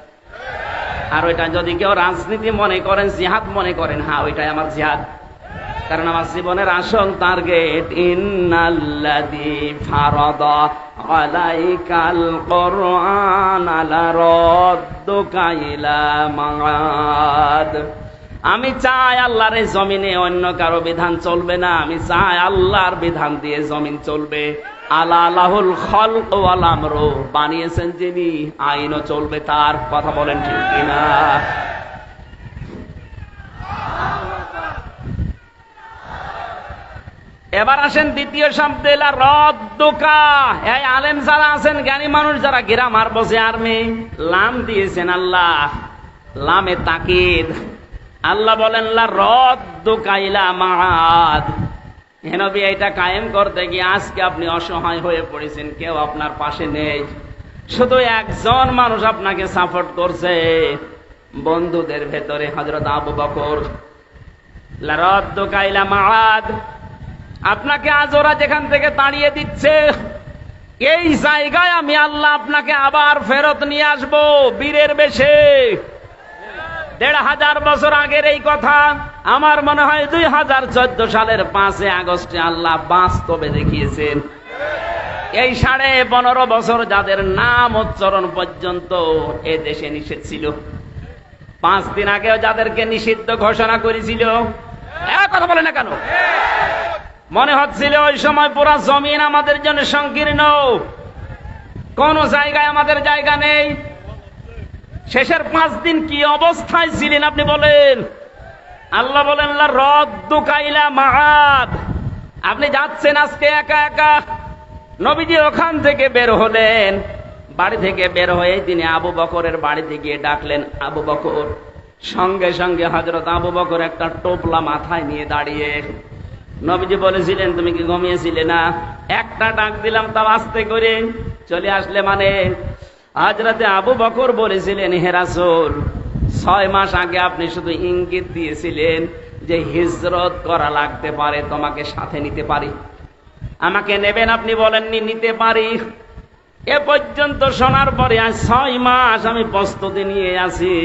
আর ওইটা যদি কেউ রাজনীতি মনে করেন, জিহাদ মনে করেন, হ্যাঁ ওইটাই আমার জিহাদ। কারণ আমার জীবনের আসল টার্গেট ইন্নাল্লাযী ফারাদা আলাইকাল কুরআন লারাদ্দুকা ইলা মাআদ। আমি চাই আল্লাহর এই জমিনে অন্য কারো বিধান চলবে না, আমি চাই আল্লাহর বিধান দিয়ে জমিন চলবে। আলা লাহুল খালক ওয়াল আমরু, বানিয়েছেন যিনি, আইনও চলবে তার। কথা বলেন ঠিক কিনা? এবার আসেন দ্বিতীয় শব্দে, লারাদ্দুকা। এই আলেম যারা আছেন, জ্ঞানী মানুষ যারা, গ্রামার বসে আর্মি, লাম দিয়েছেন আল্লাহ, লামে তাকিদ। আল্লাহ বলেন লারাদ্দুকা ইলা মাআদ। হে নবী, এটা কায়েম করতে গিয়ে আজকে আপনি অসহায় হয়ে পড়েছেন, কেউ আপনার পাশে নেই, শুধু একজন মানুষ আপনাকে সাপোর্ট করছে বন্ধুদের ভেতরে, হযরত আবু বকর। লারাদ্দুকা ইলা মাআদ, আপনাকে আজ ওরা যেখান থেকে তাড়িয়ে দিচ্ছে, এই জায়গায় আমি আল্লাহ আপনাকে আবার ফেরত নিয়ে আসবো বীরের বেশে। ১৫০০ বছর আগের এই কথা, আমার মনে হয় 2014 সালের 5 আগস্টে আল্লাহ বাস্তবে দেখিয়েছেন। এই 15.5 বছর যাদের নাম উচ্চারণ পর্যন্ত এ দেশে নিষেধ ছিল, 5 দিন আগেও যাদেরকে নিষিদ্ধ ঘোষণা করেছিল, কথা বলে না কেন? মনে হচ্ছিল ওই সময় পুরো জমিন আমাদের জন্য সংকীর্ণ, কোন জায়গায় আমাদের জায়গা নেই। শেষের 5 দিন কি অবস্থায় ছিলেন আপনি বলেন? আল্লাহ বলেন লারাদ্দুকা ইলা মাআদ। আপনি যাচ্ছেন আজকে একা একা, নবীজি ওখান থেকে বের হলেন, বাড়ি থেকে বের হয়ে তিনি আবু বকরের বাড়িতে গিয়ে ডাকলেন, আবু বকর। সঙ্গে সঙ্গে হযরত আবু বকর একটা টোপলা মাথায় নিয়ে দাঁড়িয়ে। নবীজি বলেছিলেন তুমি কি ঘুমিয়েছিলে না? একটা ডাক দিলাম তাও আস্তে করে চলে আসলে মানে? হযরতে আবু বকর বলেছিলেন, হে রাসূল, 6 মাস আগে আপনি শুধু ইঙ্গিত দিয়েছিলেন যে হিজরত করা লাগতে পারে, তোমাকে সাথে নিতে পারি। আমাকে নেবেন, আপনি বলেননি নিতে পারি। এ পর্যন্ত শোনার পরে আজ 6 মাস আমি প্রস্তুতি নিয়ে আছি,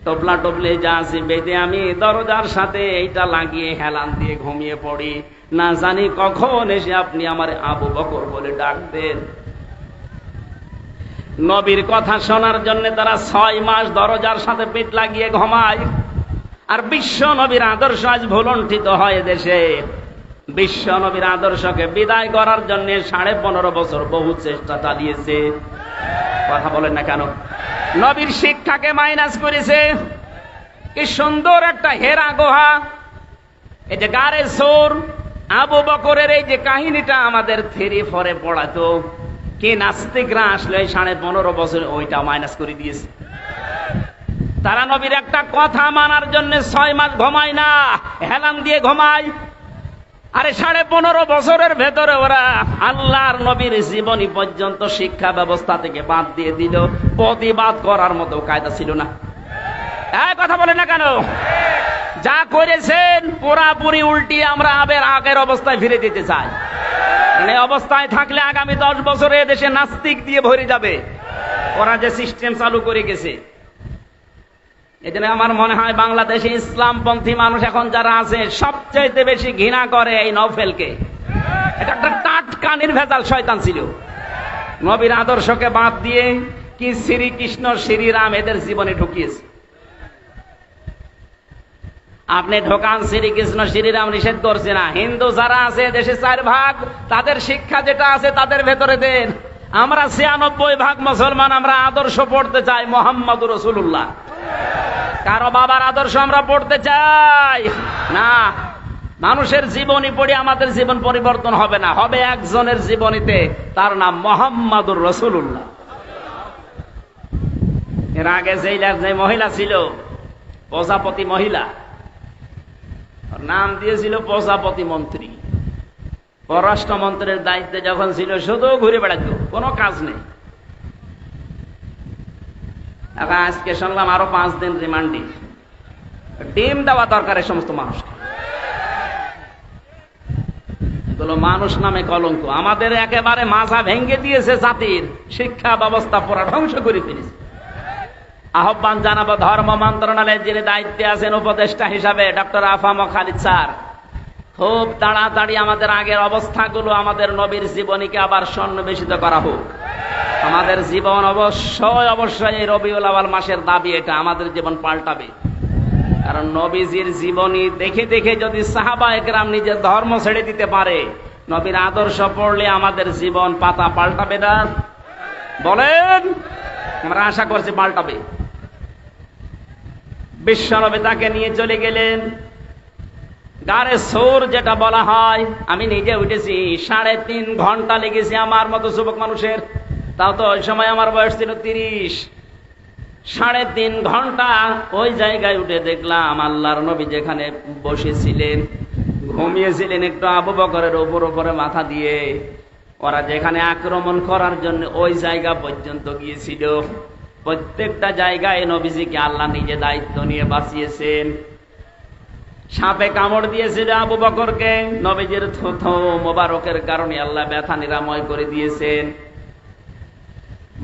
টোপলা টোপলে যা আছি বেঁধে আমি দরজার সাথে এইটা লাগিয়ে হেলান দিয়ে ঘুমিয়ে পড়ি, না জানি কখন এসে আপনি আমার আবু বকর বলে ডাক দেন। নবীর কথা শোনার জন্য তারা 6 মাস দরজার সাথে পেট লাগিয়ে ঘুমায়। আর বিশ্ব নবীর আদর্শ আজ ভুলণ্ঠিত হয় দেশে। বিশ্ব নবীর আদর্শকে বিদায় করার জন্য 15.5 বছর বহু চেষ্টা চালিয়েছে। কথা বলেন না কেন? নবীর শিক্ষাকে মাইনাস করেছে। কি সুন্দর একটা হেরা গুহা, এই যে গারে সোর, আবু বকরের এই যে কাহিনীটা আমাদের 3-4 পড়াতো, কি নাস্তিকরা আসলে 15.5 বছর ওইটা মাইনাস করে দিয়েছে। তারা নবীর একটা কথা মানার জন্য 6 মাস ঘুমায় না, হেলান দিয়ে ঘুমায়। আরে 15.5 বছরের ভেতরে ওরা আল্লাহর নবীর জীবনী পর্যন্ত শিক্ষা ব্যবস্থা থেকে বাদ দিয়ে দিল। প্রতিবাদ করার মতো কায়দা ছিল না। কথা বলে না কেন? যা করেছেন পুরাপুরি উল্টিয়ে আমরা আগের অবস্থায় ফিরে যেতে চাই। এই অবস্থায় থাকলে আগামী 10 বছরে দেশে নাস্তিক দিয়ে ভরে যাবে। ওরা যে সিস্টেম চালু করে গেছে, এজন্য আমার মনে হয় বাংলাদেশে ইসলামপন্থী মানুষ এখন যারা আছে সবচেয়ে বেশি ঘৃণা করে এই নওফেলকে। এটা একটা টাটকা নির্ভেজাল শয়তান ছিল। নবীর আদর্শকে বাদ দিয়ে কি শ্রীকৃষ্ণ শ্রীরাম এদের জীবনে ঢুকিয়েছে। আপনি ঢোকান, শ্রীকৃষ্ণ শ্রীরাম নিষেধ করছে না। হিন্দু যারা আছে দেশে 4 ভাগ, তাদের শিক্ষা যেটা আছে তাদের ভেতরে দেন। আমরা 96 ভাগ মুসলমান, আমরা আদর্শ পড়তে চাই মুহাম্মদুর রাসূলুল্লাহ। কারো বাবার আদর্শ আমরা পড়তে চাই না। মানুষের জীবনী পড়ে আমাদের জীবন পরিবর্তন হবে না, হবে একজনের জীবনীতে, তার নাম মুহাম্মদুর রাসূলুল্লাহ। এর আগে যে মহিলা ছিল প্রজাপতি মহিলা, নাম দিয়েছিল প্রজাপতি মন্ত্রী। পররাষ্ট্রমন্ত্রীর দায়িত্বে যখন ছিল শুধু ঘুরে বেড়াতো, কোনো কাজ নেই। এখন আজকে শুনলাম আরো 5 দিন রিমান্ডে। ডিম দেওয়া দরকার এই সমস্ত মানুষকে। এগুলো মানুষ নামে কলঙ্ক। আমাদের একেবারে মাথা ভেঙে দিয়েছে, জাতির শিক্ষা ব্যবস্থা পুরা ধ্বংস করে ফেলেছে। আহ্বান জানাবো ধর্ম মন্ত্রণালয়ের যিনি দায়িত্বে আছেন উপদেষ্টা হিসাবে, ডক্টর আফাম খালিদ স্যার, খুব তাড়াতাড়ি আমাদের আগের অবস্থাগুলো, আমাদের নবীর জীবনীকে আবার সন্নিবেশিত করা হোক। আমাদের জীবন অবশ্যই এই রবিউল আউয়াল মাসের দাবি, এটা আমাদের জীবন পাল্টাবে। কারণ নবীজির জীবনী দেখে দেখে যদি সাহাবায়ে কেরাম নিজের ধর্ম ছেড়ে দিতে পারে, নবীর আদর্শ পড়লে আমাদের জীবন পাতা পাল্টাবে না? বলেন, আমরা আশা করছি পাল্টাবে। বিশ্বনবী তাকে নিয়ে চলে গেলেন গারে সৌর, যেটা বলা হয়। আমি নিজে উঠেছি, 3.5 ঘন্টা লেগেছে আমার মতো যুবক মানুষের। তাও তো ওই সময় আমার বয়স ছিল 30। 3.5 ঘন্টা ওই জায়গায় উঠে দেখলাম আল্লাহর নবী যেখানে বসেছিলেন, ঘুমিয়েছিলেন একটু আবু বকরের উপরে মাথা দিয়ে। ওরা যেখানে আক্রমণ করার জন্য ওই জায়গা পর্যন্ত গিয়েছিল, প্রত্যেকটা জায়গায় নবীজিকে আল্লাহ নিজে দায়িত্ব নিয়ে বাঁচিয়েছেন। সাপে কামড় দিয়েছিল আবু বকরকে, নবীজির থুথু মোবারকের কারণে আল্লাহ ব্যথা নিরাময় করে দিয়েছেন।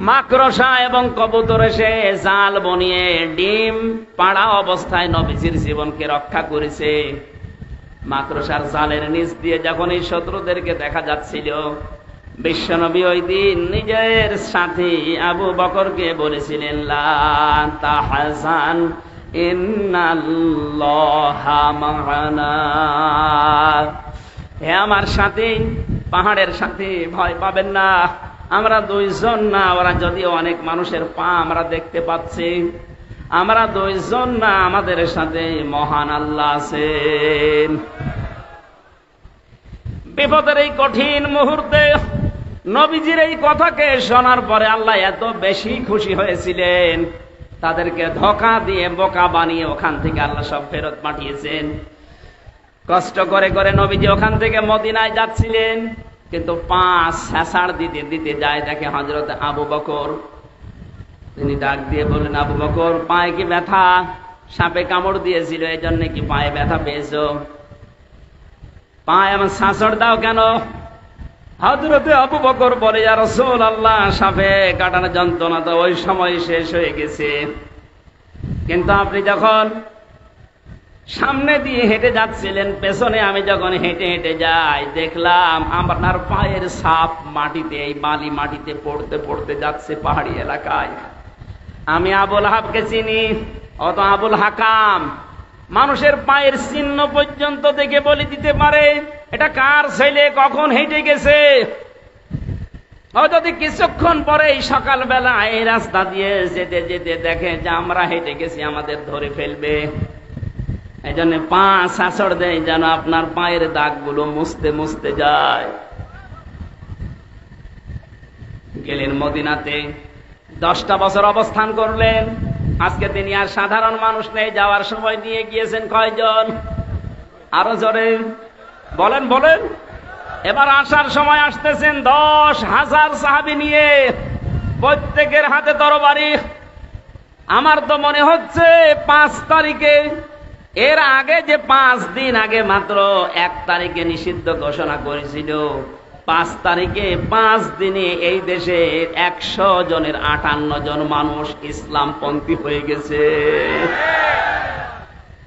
মাকড়সা এবং কবুতর এসে জাল বনিয়ে ডিম পাড়া অবস্থায় নবীজির জীবনকে রক্ষা করেছে। মাকড়সার জালের নিচ দিয়ে যখন এই শত্রুদেরকে দেখা যাচ্ছিল, বিশ্বনবী ওই দিন নিজের সাথী আবু বকরকে বলেছিলেন, লা তাহজান ইন্নাল্লাহা মা'ানা। হে আমার সাথী, পাহাড়ের সাথী, ভয় পাবেন না, আমরা 2 জন না। ওরা যদিও অনেক মানুষের পা আমরা দেখতে পাচ্ছি, আমরা 2 জন না, আমাদের সাথে মহান আল্লাহ আছেন। বিপদের এই কঠিন মুহূর্তে নবীজির এই কথাকে শোনার পরে আল্লাহ এত বেশি খুশি হয়েছিলেন, তাদেরকে ধোঁকা দিয়ে বোকা বানিয়ে ওখান থেকে আল্লাহ সব ফেরত পাঠিয়েছেন। কষ্ট করে করে নবীজি ওখান থেকে মদিনায় যাচ্ছিলেন, কিন্তু 5 ছ্যাঁচাড় দিতে দিতে যায় দেখে হযরত আবু বকর। তিনি ডাক দিয়ে বললেন, আবু বকর, পায়ে কি ব্যথা? সাপে কামড় দিয়েছিল, এই জন্য কি পায়ে ব্যথা পেয়েছো? পায়ে আমার ছ্যাঁচড় দাও কেন? হযরত আবু বকর বলে, ইয়া রাসূলুল্লাহ, সাপে কাটার যন্ত্রণা তো ওই সময় শেষ হয়ে গেছে, কিন্তু আপনি যখন সামনে দিয়ে হেঁটে যাচ্ছিলেন, পেছনে আমি যখন হেঁটে হেঁটে যাই, দেখলাম আপনার পায়ের ছাপ মাটিতে, এই বালি মাটিতে পড়তে পড়তে যাচ্ছে পাহাড়ি এলাকায়। আমি আবুল হাবকে চিনি, অত আবুল হাকাম মানুষের পায়ের চিহ্ন পর্যন্ত দেখে বলে দিতে পারে এটা কার ছেলে, কখন হেঁটে গেছে। যদি কিছুক্ষণ পরে সকালবেলা এই রাস্তা দিয়ে যেতে যেতে দেখে যে আমরা হেঁটে গেছি, আমাদের ধরে ফেলবে। এই জন্য পা ছ্যাঁচড় দেয় যেন আপনার পায়ের দাগগুলো মুছতে মুছতে যায়। গেলেন মদিনাতে, 10টা বছর অবস্থান করলেন। আজকে তিনি আর সাধারণ মানুষ নেই। যাওয়ার সময় নিয়ে গিয়েছেন কয়জন? আরো জোরে বলেন বলেন। এবার আসার সময় আসতেছেন 10,000 সাহাবী নিয়ে, প্রত্যেকের হাতে তরবারি। আমার তো মনে হচ্ছে 5 তারিখে, এর আগে যে 5 দিন আগে মাত্র 1 তারিখে নিষিদ্ধ ঘোষণা করেছিল, 5 তারিখে 5 দিনে এই দেশে 100 জনের 58 জন মানুষ ইসলামপন্থী হয়ে গেছে।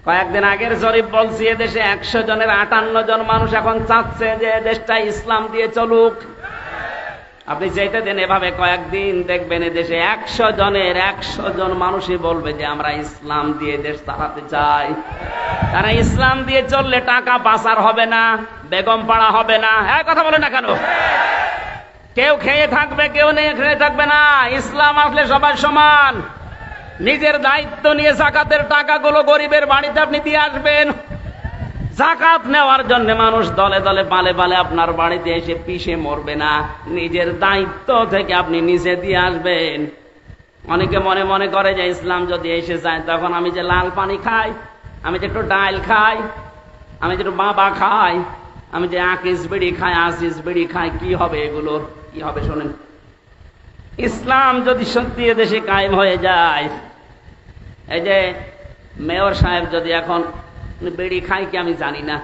কয়েকদিন আগের জরিপ বলছি, এদেশে 100 জনের 58 জন মানুষ এখন চাচ্ছে যে দেশটা ইসলাম দিয়ে চলুক। আপনি যেতে দেন এভাবে কয়েকদিন, দেখবেন এদেশে 100 জনের 100 জন মানুষই বলবে যে আমরা ইসলাম দিয়ে দেশ চালাতে চাই। তারা ইসলাম দিয়ে চললে টাকা পাচার হবে না, বেগম পাড়া হবে না। হ্যাঁ, কথা বলে না কেন? কেউ খেয়ে থাকবে, কেউ নেই খেয়ে থাকবে না। ইসলাম আসলে সবাই সমান। নিজের দায়িত্ব নিয়ে যাকাতের টাকাগুলো গরিবের বাড়িতে আপনি দিয়ে আসবেন। যাকাত নেওয়ার জন্য মানুষ দলে দলে পালে পালে আপনার বাড়িতে এসে পিষে মরবে না। নিজের দায়িত্ব থেকে আপনি নিজে দিয়ে আসবেন। অনেকে মনে মনে করে যে ইসলাম যদি এসে যায় তখন আমি যে লাল পানি খাই, আমি যে একটু ডাল খাই, আমি যে একটু বাবা খাই, আমি যে আকিস বিড়ি খাই, আসিস বিড়ি খাই, কি হবে এগুলোর? কি হবে শোনেন, ইসলাম যদি সত্যি এদেশে কায়েম হয়ে যায়, এই যে মেয়র সাহেব যদি এখন বিড়ি খায় কি আমি জানি না,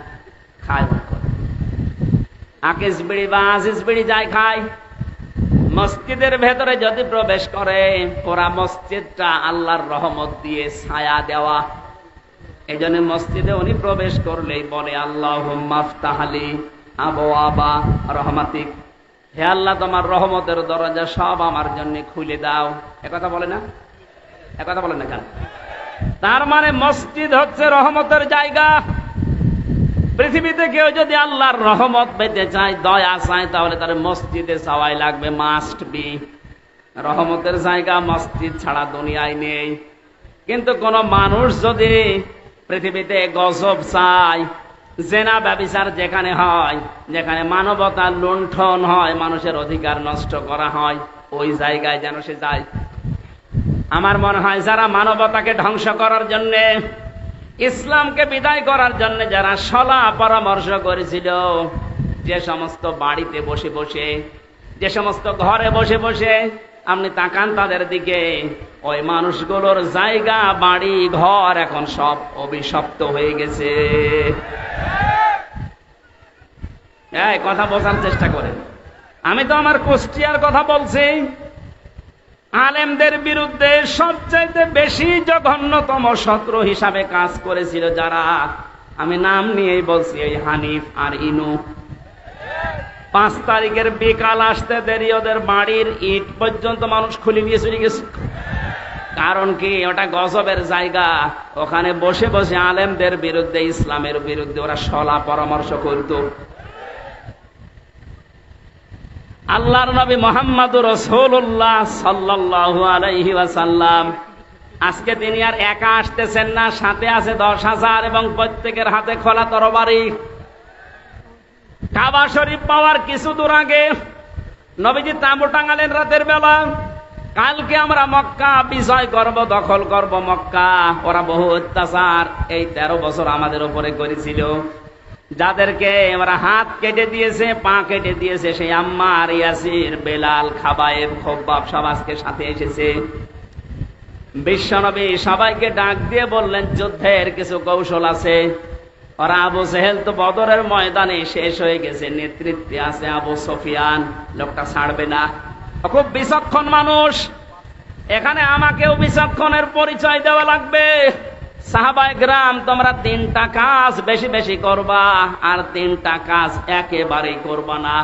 খায় আকিস বিড়ি বা আসিস বিড়ি যাই খায়, মসজিদের ভেতরে যদি প্রবেশ করে পুরা মসজিদটা আল্লাহর রহমত দিয়ে ছায়া দেওয়া। এই জন্য মসজিদে উনি প্রবেশ করলেই বলে আল্লাহুম্মা আফতাহলি আবওয়াবা রহমাতিক, হে আল্লাহ তোমার রহমতের দরজা সব আমার জন্য খুলে দাও। একথা বলে না? একথা বলে না কেন? তার মানে মসজিদ হচ্ছে রহমতের জায়গা। পৃথিবীতে কেউ যদি আল্লাহর রহমত পেতে চায়, দয়া চায়, তাহলে তার মসজিদে যাওয়াই লাগবে, মাস্ট বি। রহমতের জায়গা মসজিদ ছাড়া দুনিয়ায় নেই। কিন্তু কোন মানুষ যদি পৃথিবীতে গজব চায়, জেনা ব্যভিচার যেখানে হয়, যেখানে মানবতা লুণ্ঠন হয়, মানুষের অধিকার নষ্ট করা হয়, ওই জায়গায় যেন সে যায়। আমার মনে হয় যারা মানবতাকে ধ্বংস করার জন্য, ইসলামকে বিদায় করার জন্য যারা সলা পরামর্শ করেছিল, যে সমস্ত বাড়িতে বসে বসে, যে সমস্ত ঘরে বসে বসে আপনি তাকান তাদের দিকে, ওই মানুষগুলোর জায়গা, বাড়ি, ঘর এখন সব অভিশপ্ত হয়ে গেছে। এই কথা বোঝার চেষ্টা করেন। আমি তো আমার কুষ্টিয়ার কথা বলছি। আলেমদের বিরুদ্ধে সবচাইতে বেশি জঘন্যতম শত্রু হিসাবে কাজ করেছিল যারা, আমি নাম নিয়েই বলছি, এই হানিফ আর ইনু। 5 তারিখের বিকাল আসতে দেরি, ওদের বাড়ির ইট পর্যন্ত মানুষ খুলে নিয়ে চলে গেছে। কারণ কি? ওটা গজবের জায়গা। ওখানে বসে বসে আলেমদের বিরুদ্ধে, ইসলামের বিরুদ্ধে ওরা সলা পরামর্শ করত। আল্লাহর নবী মুহাম্মদুর রাসূলুল্লাহ সাল্লাল্লাহু আলাইহি ওয়াসাল্লাম, আজকে তিনি আর একা আসতেছেন না, সাথে আছে 10,000 এবং প্রত্যেকের হাতে খোলা তরবারি। কাবা শরীফ পাওয়ার কিছু দূর আগে নবীজি তাঁবু টাঙালেন রাতের বেলা। কালকে আমরা মক্কা বিজয় করব, দখল করব মক্কা। ওরা বহু অত্যাচার এই 13 বছর আমাদের উপরে করেছিল। যাদেরকে ওরা হাত কেটে দিয়েছে, পা কেটে দিয়েছে, সেই আম্মার, ইয়াসির, বেলাল, খাবায়েব, খব্বাব সব আজকে সাথে এসেছে। বিশ্বনবী সবাইকে ডাক দিয়ে বললেন যুদ্ধের কিছু কৌশল আছে। ওরা আবু জেহেল তো বদরের ময়দানে শেষ হয়ে গেছে, নেতৃত্বে আছে আবু সুফিয়ান, লোকটা ছাড়বে না, খুব বিচক্ষণ মানুষ। এখানে আমাকেও বিচক্ষণের পরিচয় দেওয়া লাগবে। সাহাবায়ে কেরাম, তোমরা 3টা কাজ বেশি বেশি করবা, আর 3টা কাজ একেবারেই করবা না।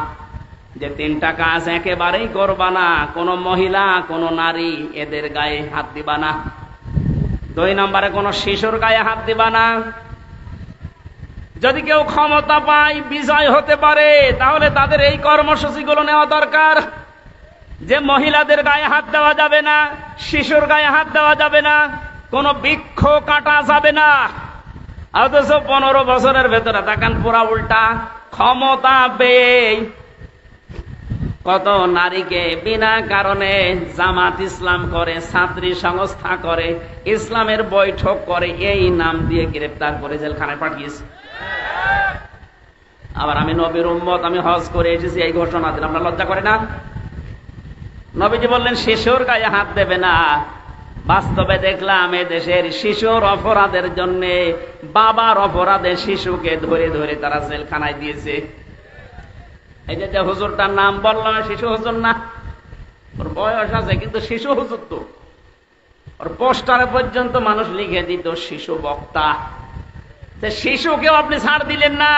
যে 3টা কাজ একেবারেই করবা না, কোন মহিলা, কোন নারী, এদের গায়ে হাত দিবা না। 2 নম্বরে কোন শিশুর গায়ে হাত দিবা না। যদি কেউ ক্ষমতা পায়, বিজয় হতে পারে, তাহলে তাদের এই কর্মসূচিগুলো নেওয়া দরকার, যে মহিলাদের গায়ে হাত দেওয়া যাবে না, শিশুর গায়ে হাত দেওয়া যাবে না, কোন বৃক্ষ কাটা যাবে না। অথচ 15 বছরের ভেতরে তাকান পুরা উল্টা। ক্ষমতা পেয়ে কত নারীকে বিনা কারণে জামাত ইসলাম করে, ছাত্রী সংস্থা করে, ইসলামের বৈঠক করে, এই নাম দিয়ে গ্রেফতার করে জেলখানায় পাঠিয়েছে। আবার আমি নবীর উম্মত, আমি হজ করে এসেছি, এই ঘোষণা দিন, আমরা লজ্জা করে না? নবীজি বললেন শিশুর গায়ে হাত দেবে না। বাস্তবে দেখলাম এ দেশের শিশুর অপরাধের জন্য, বাবার অপরাধে শিশুকে ধরে ধরে তারা জেলখানায় দিয়েছে। এই যে হুজুরটার নাম বললাম, শিশু হুজুর না, ওর বয়স আছে কিন্তু শিশু হুজুর তো। ওর পোস্টারে পর্যন্ত মানুষ লিখে দিত শিশু বক্তা। শিশুকেও আপনি ছাড় দিলেন না।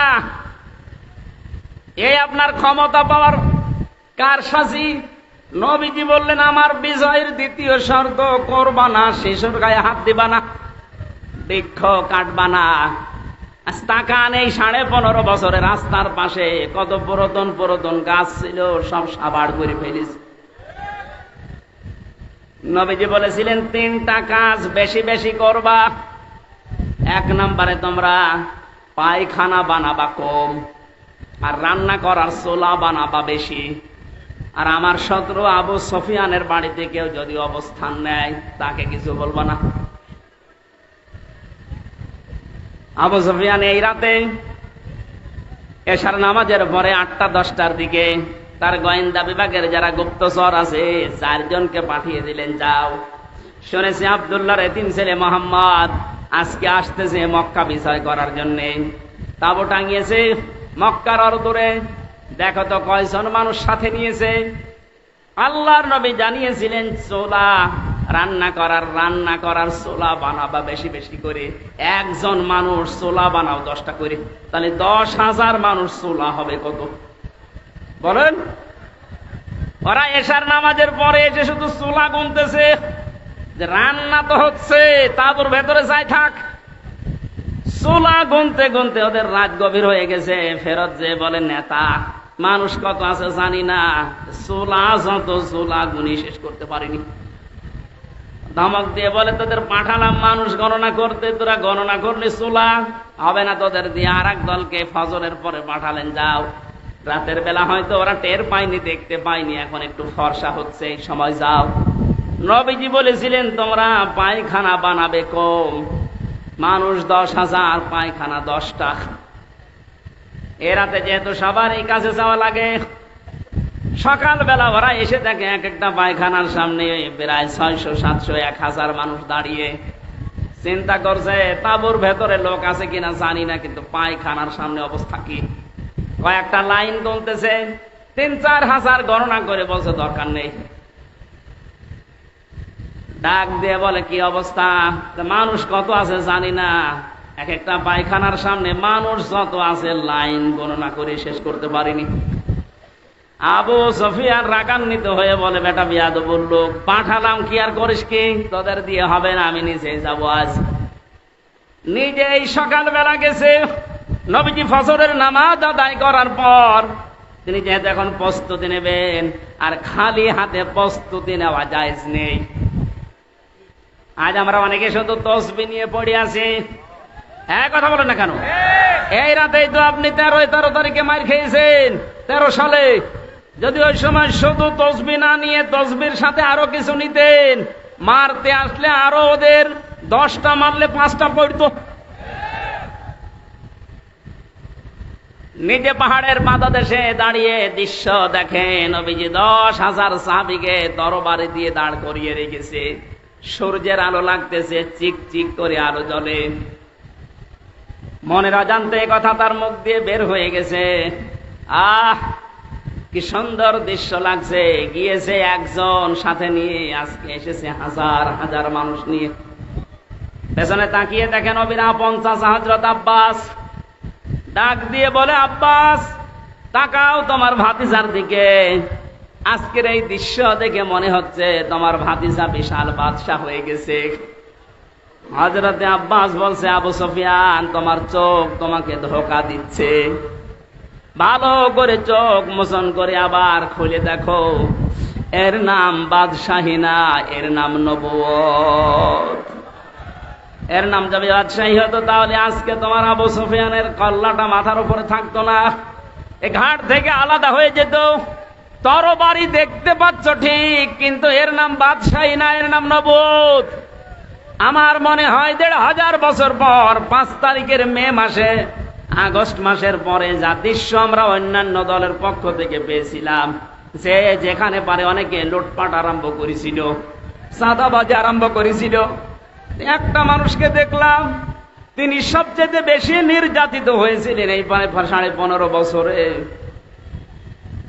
এই আপনার ক্ষমতা পাওয়ার কারসাজি। নবীজি বললেন আমার বিজয়ের 2য় শর্ত, করবা না শিশুর গায়ে হাত দিবা না, বৃক্ষ কাটবা না। তাকান, এই 15.5 বছরে রাস্তার পাশে কত পুরাতন পুরাতন গাছ ছিল, সব সাবাড় করে ফেলিস। নবীজি বলেছিলেন 3টা কাজ বেশি বেশি করবা। 1 নম্বরে তোমরা পায়খানা বানাবা কম, আর রান্না করার চুলা বানাবা বেশি। আর আমার শত্রু আবু সুফিয়ানের বাড়িতে কেউ যদি অবস্থান নেয় তাকে কিছু বলবো না। আবু সুফিয়ান এই রাতে এশার নামাজের পরে 8টা-10টার দিকে তার গোয়েন্দা বিভাগের যারা গুপ্তচর আছে 4 জনকে পাঠিয়ে দিলেন, যাও, শুনেছি আব্দুল্লাহর এতিম ছেলে মোহাম্মদ আজকে আসতেছে মক্কা বিজয় করার জন্য। তাবু টাঙিয়েছে মক্কার অদূরে, দেখো তো কয়জন মানুষ সাথে নিয়েছে। আল্লাহর নবী জানিয়েছিলেন চোলা রান্না করার চোলা বানাবা বেশি বেশি করে, একজন মানুষ চোলা বানাও 10টা করে, তাহলে 10,000 মানুষ চোলা হবে কত বলেন? ওরা এশার নামাজের পরে এসে শুধু চোলা গুনতেছে, যে রান্না তো হচ্ছে তাবুর ভেতরে যাই থাক। চোলা গুনতে গুনতে ওদের রাত গভীর হয়ে গেছে। ফেরত যে বলে, নেতা মানুষ কত আছে জানি না, চোলা যত চোলা গুনি শেষ করতে পারিনি। ধমক দিয়ে বলে, তোদের পাঠালাম মানুষ গণনা করতে, তোরা গণনা করলে চোলা হবে না তোদের দিয়ে। আর এক দলকে ফজরের পরে পাঠালেন, যাও, রাতের বেলা হয়তো ওরা টের পায়নি, দেখতে পায়নি, এখন একটু ফর্সা হচ্ছে, এই সময় যাও। নবীজি বলেছিলেন তোমরা পায়খানা বানাবে কম, মানুষ 10,000, পায়খানা 10টা। এ রাতে যেহেতু সবার এই কাছে যাওয়া লাগে, সকালবেলা ওরা এসে দেখে এক একটা পায়খানার সামনে প্রায় 600, 700, 1000 মানুষ দাঁড়িয়ে। চিন্তা করছে তাঁবুর ভেতরে লোক আছে কিনা জানি না, কিন্তু পায়খানার সামনে অবস্থা কি। কয়েকটা লাইন গুনতেছে, 3-4 হাজার গণনা করে বলছে দরকার নেই। ডাক দিয়ে বলে, কি অবস্থা? মানুষ কত আছে জানি না, এক একটা পায়খানার সামনে মানুষ যত আছে লাইন গণনা করে শেষ করতে পারিনি। আবু সুফিয়ান রাগান্বিত হয়ে বলে, বেটা বিয়াদব লোক, পাঠালাম কি আর করিস কি? তোদের দিয়ে হবে না, আমি নিজেই যাবো আজ। নিজেই সকালবেলা গেছে। নবীজি ফজরের নামাজ আদায় করার পর তিনি যেহেতু এখন প্রস্তুতি নেবেন, আর খালি হাতে প্রস্তুতি নেওয়া জায়েজ নেই। আজ আমরা অনেকে শুধু তসবিহ নিয়ে পড়ে আছি। হ্যাঁ, কথা বলেন না কেন? এই রাতেই তো আপনি 13 তারিখে মার খেয়েছেন, 13 সালে। যদি ওই সময় শুধু তসবিহ না নিয়ে তসবির সাথে আরো কিছু নিতেন, মারতে আসলে আরো ওদের 10টা মারলে 5টা পড়তো। নিজে পাহাড়ের পাদদেশে দাঁড়িয়ে দৃশ্য দেখেন, নবীজি 10,000 সাহাবীকে তরবারি দিয়ে দাঁড় করিয়ে রেখেছে। সূর্যের আলো লাগতেছে, চিক চিক করে আলো জ্বলে। মনের অজান্তে কথা তার মুখ দিয়ে বের হয়ে গেছে, আহ কি সুন্দর দৃশ্য লাগছে। গিয়েছে একজন সাথে নিয়ে, আজকে এসেছে হাজার হাজার মানুষ নিয়ে। পেছনে তাকিয়ে দেখেন নবীর আপন চাচা হযরত আব্বাস। ডাক দিয়ে বলে, আব্বাস তাকাও তোমার ভাতিজার দিকে। আজকের এই দৃশ্য দেখে মনে হচ্ছে তোমার ভাতিজা বিশাল বাদশা হয়ে গেছে। হযরতে আব্বাস বলছে, আবু সুফিয়ান তোমার চোখ তোমাকে ধোঁকা দিচ্ছে, ভালো করে চোখ মোচন করে আবার খুলে দেখো, এর নাম বাদশাহী না, এর নাম নবুয়ত। এর নাম যদি বাদশাহী হতো তাহলে আজকে তোমার আবু সুফিয়ানের কল্লাটা মাথার উপরে থাকতো না, এ ঘাট থেকে আলাদা হয়ে যেত। তরবারি দেখতে পাচ্ছ ঠিক, কিন্তু এর নাম বাদশাহী না, এর নাম নবুয়ত। আমার মনে হয় 1,500 বছর পর 5 তারিখের মে মাসে, আগস্ট মাসের পরে যা দৃশ্য আমরা অন্যান্য দলের পক্ষ থেকে পেয়েছিলাম, যে যেখানে পারে অনেকে লুটপাট আরম্ভ করেছিল, চাঁদাবাজি আরম্ভ করেছিল। একটা মানুষকে দেখলাম, তিনি সবচেয়ে বেশি নির্যাতিত হয়েছিলেন এই 15.5 বছরে।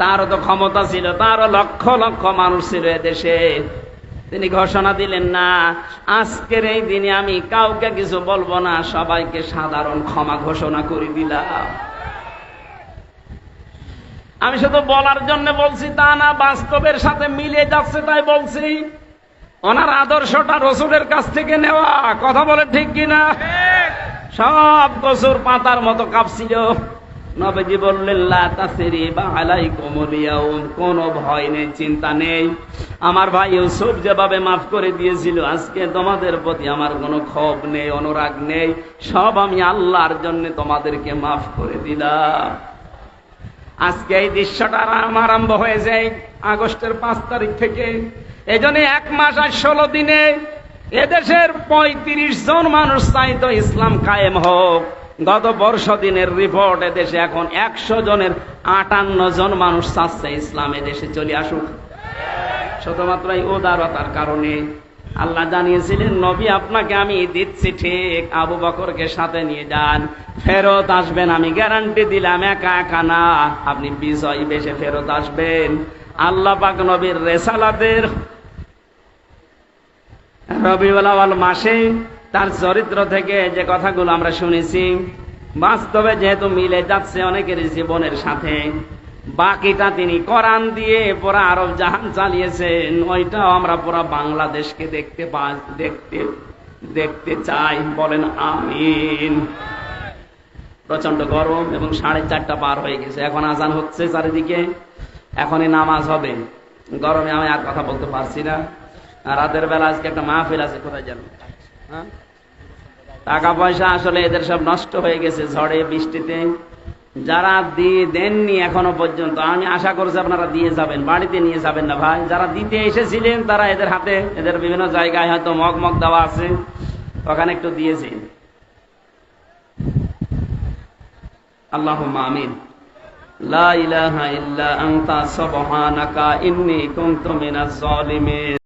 তারও তো ক্ষমতা ছিল, তারও লক্ষ লক্ষ মানুষ ছিল এদেশে। তিনি ঘোষণা দিলেন, না আজকের এই দিনে আমি কাউকে কিছু বলবো না, সবাইকে সাধারণ ক্ষমা ঘোষণা করে দিলাম। আমি শুধু বলার জন্য বলছি তা না, বাস্তবের সাথে মিলে যাচ্ছে তাই বলছি। ওনার আদর্শটা রাসূলের কাছ থেকে নেওয়া, কথা বলে ঠিক কিনা? সব কসুর পাতার মতো কাঁপছিল। নবীজি বললেন, লা তাসরিবা আলাইকুমুল ইয়াউম, কোনো ভয় নেই, চিন্তা নেই। আমার ভাই ইউসুফ যেভাবে মাফ করে দিয়েছিল, আজকে তোমাদের প্রতি আমার কোনো ক্ষোভ নেই, অনুরাগ নেই, সব আমি আল্লাহর জন্য তোমাদেরকে মাফ করে দিলাম। আজকে এই দৃশ্যটা আরম্ভ হয়েছে এই আগস্টের 5 তারিখ থেকে। এই জন্য 1 মাস আর 16 দিনে এদেশের 35 জন মানুষ চাইতো ইসলাম কায়েম হোক। গত বর্ষ দিনের রিপোর্ট, এদেশে এখন 100 জনের 58 জন মানুষ চাচ্ছে ইসলাম এদেশে চলে আসুক। শুধুমাত্র এই উদারতার কারণে। আল্লাহ জানিয়েছিলেন, নবী আপনাকে আমি দিচ্ছি ঠিক, আবু বকরকে সাথে নিয়ে যান, ফেরত আসবেন, আমি গ্যারান্টি দিলাম, একা একা না, আপনি বিজয়ী বেশে ফেরত আসবেন। আল্লাহ পাক নবীর রেসালাতের রবিউল আউয়াল মাসে তার চরিত্র থেকে যে কথাগুলো আমরা শুনেছি, বাস্তবে যেহেতু মিলে যাচ্ছে অনেকের জীবনের সাথে, বাকিটা তিনি কোরআন দিয়ে পুরা আরব জাহান চালিয়েছেন, ওইটাও আমরা পুরা বাংলাদেশকে দেখতে চাই। বলেন আমিন। প্রচন্ড গরম এবং 4:30 পার হয়ে গেছে, এখন আজান হচ্ছে চারিদিকে, এখনই নামাজ হবে। গরমে আমি আর কথা বলতে পারছি না। রাতের বেলা আজকে একটা মাহফিল আছে, কোথায় জানো? টাকা পয়সা আসলে এদের সব নষ্ট হয়ে গেছে ঝড়ে বৃষ্টিতে। যারা দিয়ে দেননি এখনো পর্যন্ত, আমি আশা করছি আপনারা দিয়ে যাবেন, বাড়িতে নিয়ে যাবেন না ভাই। যারা দিতে এসেছিলেন তারা এদের হাতে, এদের বিভিন্ন জায়গায় হয়তো মগ দেওয়া আছে, ওখানে একটু দিয়েছি। আল্লাহুম্মা আমিন। লা ইলাহা ইল্লা আনতা সুবহানাকা ইন্নী কুনতু মিনাজ জালিমিন।